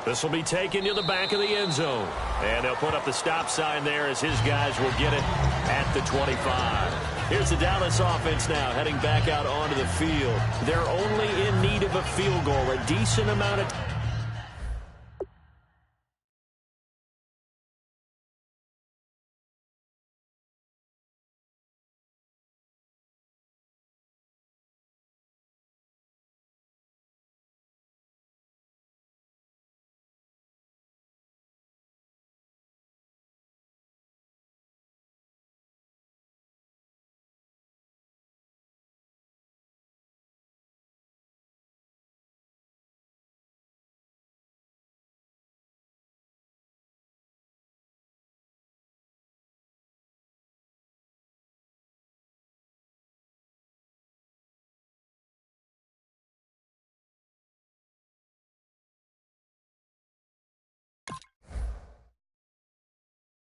This will be taken to the back of the end zone. And they'll put up the stop sign there as his guys will get it at the 25. Here's the Dallas offense now heading back out onto the field. They're only in need of a field goal, a decent amount of time.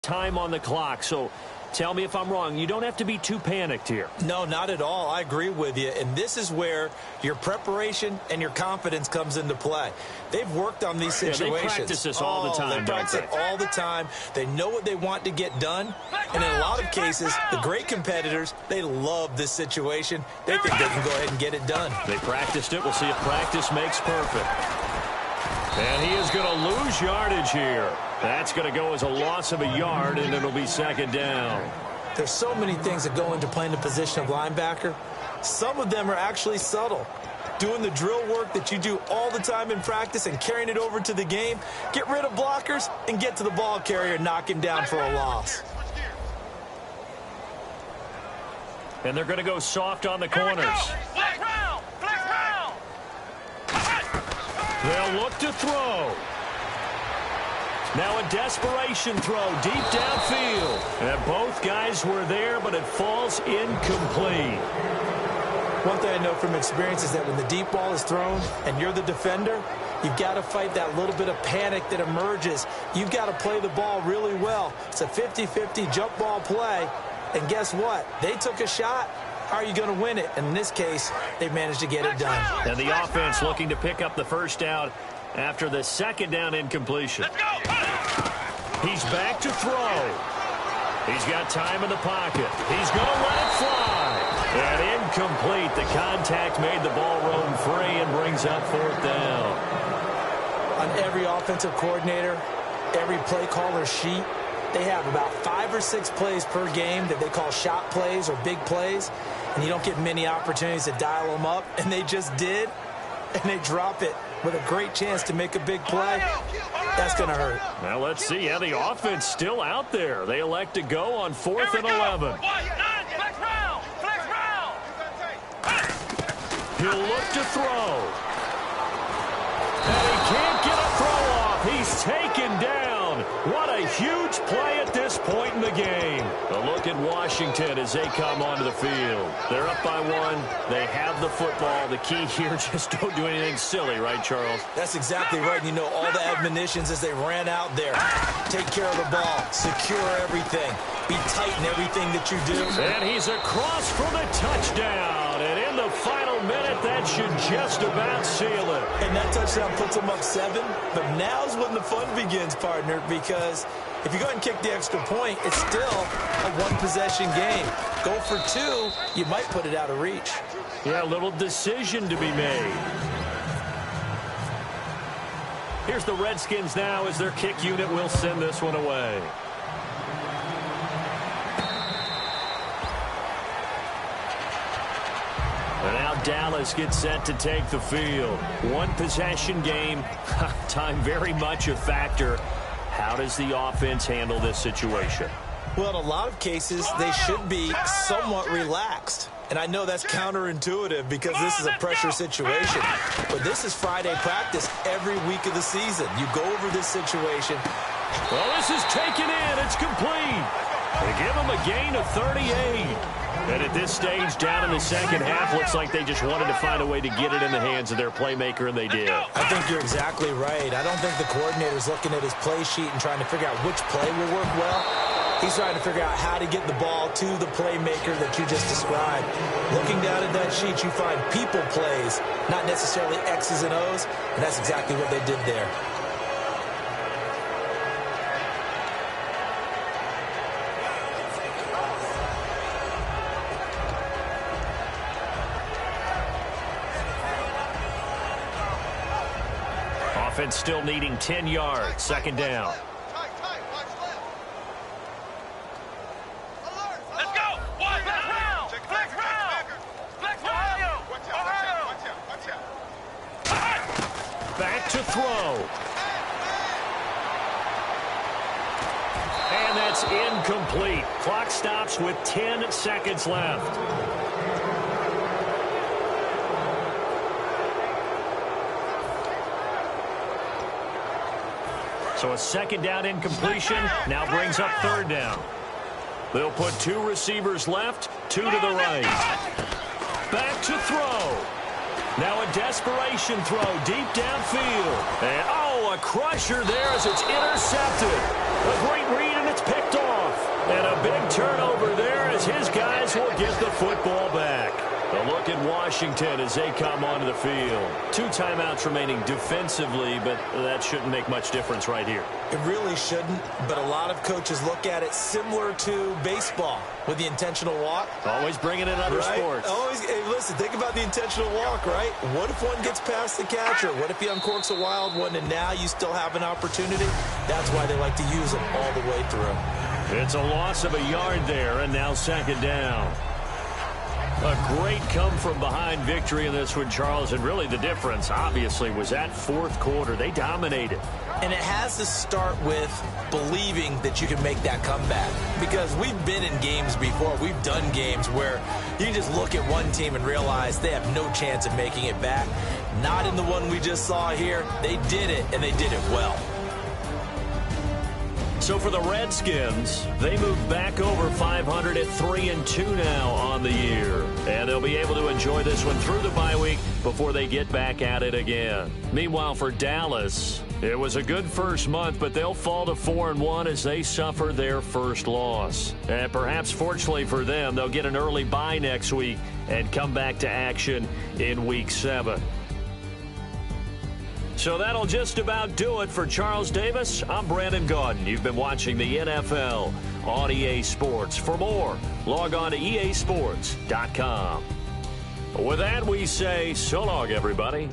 Time on the clock, so Tell me if I'm wrong. You don't have to be too panicked here. No, not at all. I agree with you. And this is where your preparation and your confidence comes into play. They've worked on these situations. They practice this all the time. They practice it all the time. They know what they want to get done. And in a lot of cases, the great competitors, they love this situation. They think they can go ahead and get it done. They practiced it. We'll see if practice makes perfect. And he is going to lose yardage here. That's going to go as a loss of a yard, and it'll be second down. There's so many things that go into playing the position of linebacker. Some of them are actually subtle. Doing the drill work that you do all the time in practice and carrying it over to the game. Get rid of blockers and get to the ball carrier and knock him down for a loss. And they're going to go soft on the corners. They'll look to throw. Now a desperation throw deep downfield. And both guys were there, but it falls incomplete. One thing I know from experience is that when the deep ball is thrown and you're the defender, you've got to fight that little bit of panic that emerges. You've got to play the ball really well. It's a 50-50 jump ball play. And guess what? They took a shot. How are you going to win it? And in this case, they managed to get it done. And the offense looking to pick up the first down after the second down incompletion. He's back to throw. He's got time in the pocket. He's going to let it fly. And incomplete. The contact made the ball roam free and brings up fourth down. On every offensive coordinator, every play caller sheet, they have about 5 or 6 plays per game that they call shot plays or big plays, and you don't get many opportunities to dial them up, and they just did, and they drop it with a great chance to make a big play. That's going to hurt. Now let's see how the offense still out there. They elect to go on 4th and 11. He'll look to throw. And he can't get a throw off. He's taken down. What a huge play at this point in the game. A look at Washington as they come onto the field. They're up by 1. They have the football. The key here, just don't do anything silly, right, Charles? That's exactly right. You know, all the admonitions as they ran out there. Take care of the ball. Secure everything. Be tight in everything that you do. And he's across for the touchdown. And in the final minute, that should just about seal it. And that touchdown puts them up 7. But now's when the fun begins, partner, because if you go ahead and kick the extra point, it's still a one-possession game. Go for 2, you might put it out of reach. Yeah, a little decision to be made. Here's the Redskins now as their kick unit will send this one away. And now Dallas gets set to take the field. One-possession game. Time very much a factor. How does the offense handle this situation? Well, in a lot of cases, they should be somewhat relaxed. And I know that's counterintuitive because this is a pressure situation. But this is Friday practice every week of the season. You go over this situation. Well, this is taken in. It's complete. They give them a gain of 38. And at this stage, down in the second half, looks like they just wanted to find a way to get it in the hands of their playmaker, and they did. I think you're exactly right. I don't think the coordinator's looking at his play sheet and trying to figure out which play will work well. He's trying to figure out how to get the ball to the playmaker that you just described. Looking down at that sheet, you find people plays, not necessarily X's and O's, and that's exactly what they did there. Offense still needing 10 yards. Second down. Let's go. Flex round. Flex round. Flex round. Back to throw. And that's incomplete. Clock stops with 10 seconds left. So a second down incompletion now brings up third down. They'll put 2 receivers left, 2 to the right. Back to throw. Now a desperation throw deep downfield. And, a crusher there as it's intercepted. A great read, and it's picked off. And a big turnover there as his guys will get the football back. A look at Washington as they come onto the field. 2 timeouts remaining defensively, but that shouldn't make much difference right here. It really shouldn't, but a lot of coaches look at it similar to baseball with the intentional walk. Always bringing in other sports. Always, hey, listen, think about the intentional walk, right? What if one gets past the catcher? What if he uncorks a wild one and now you still have an opportunity? That's why they like to use them all the way through. It's a loss of a yard there, and now 2nd down. A great come-from-behind victory in this one, Charles, and really the difference, obviously, was that 4th quarter. They dominated. And it has to start with believing that you can make that comeback. Because we've been in games before. We've done games where you just look at one team and realize they have no chance of making it back. Not in the one we just saw here. They did it, and they did it well. So for the Redskins, they move back over 500 at 3-2 now on the year. And they'll be able to enjoy this one through the bye week before they get back at it again. Meanwhile, for Dallas, it was a good first month, but they'll fall to 4-1 as they suffer their first loss. And perhaps fortunately for them, they'll get an early bye next week and come back to action in Week 7. So that'll just about do it for Charles Davis. I'm Brandon Gaudin. You've been watching the NFL on EA Sports. For more, log on to easports.com. With that, we say so long, everybody.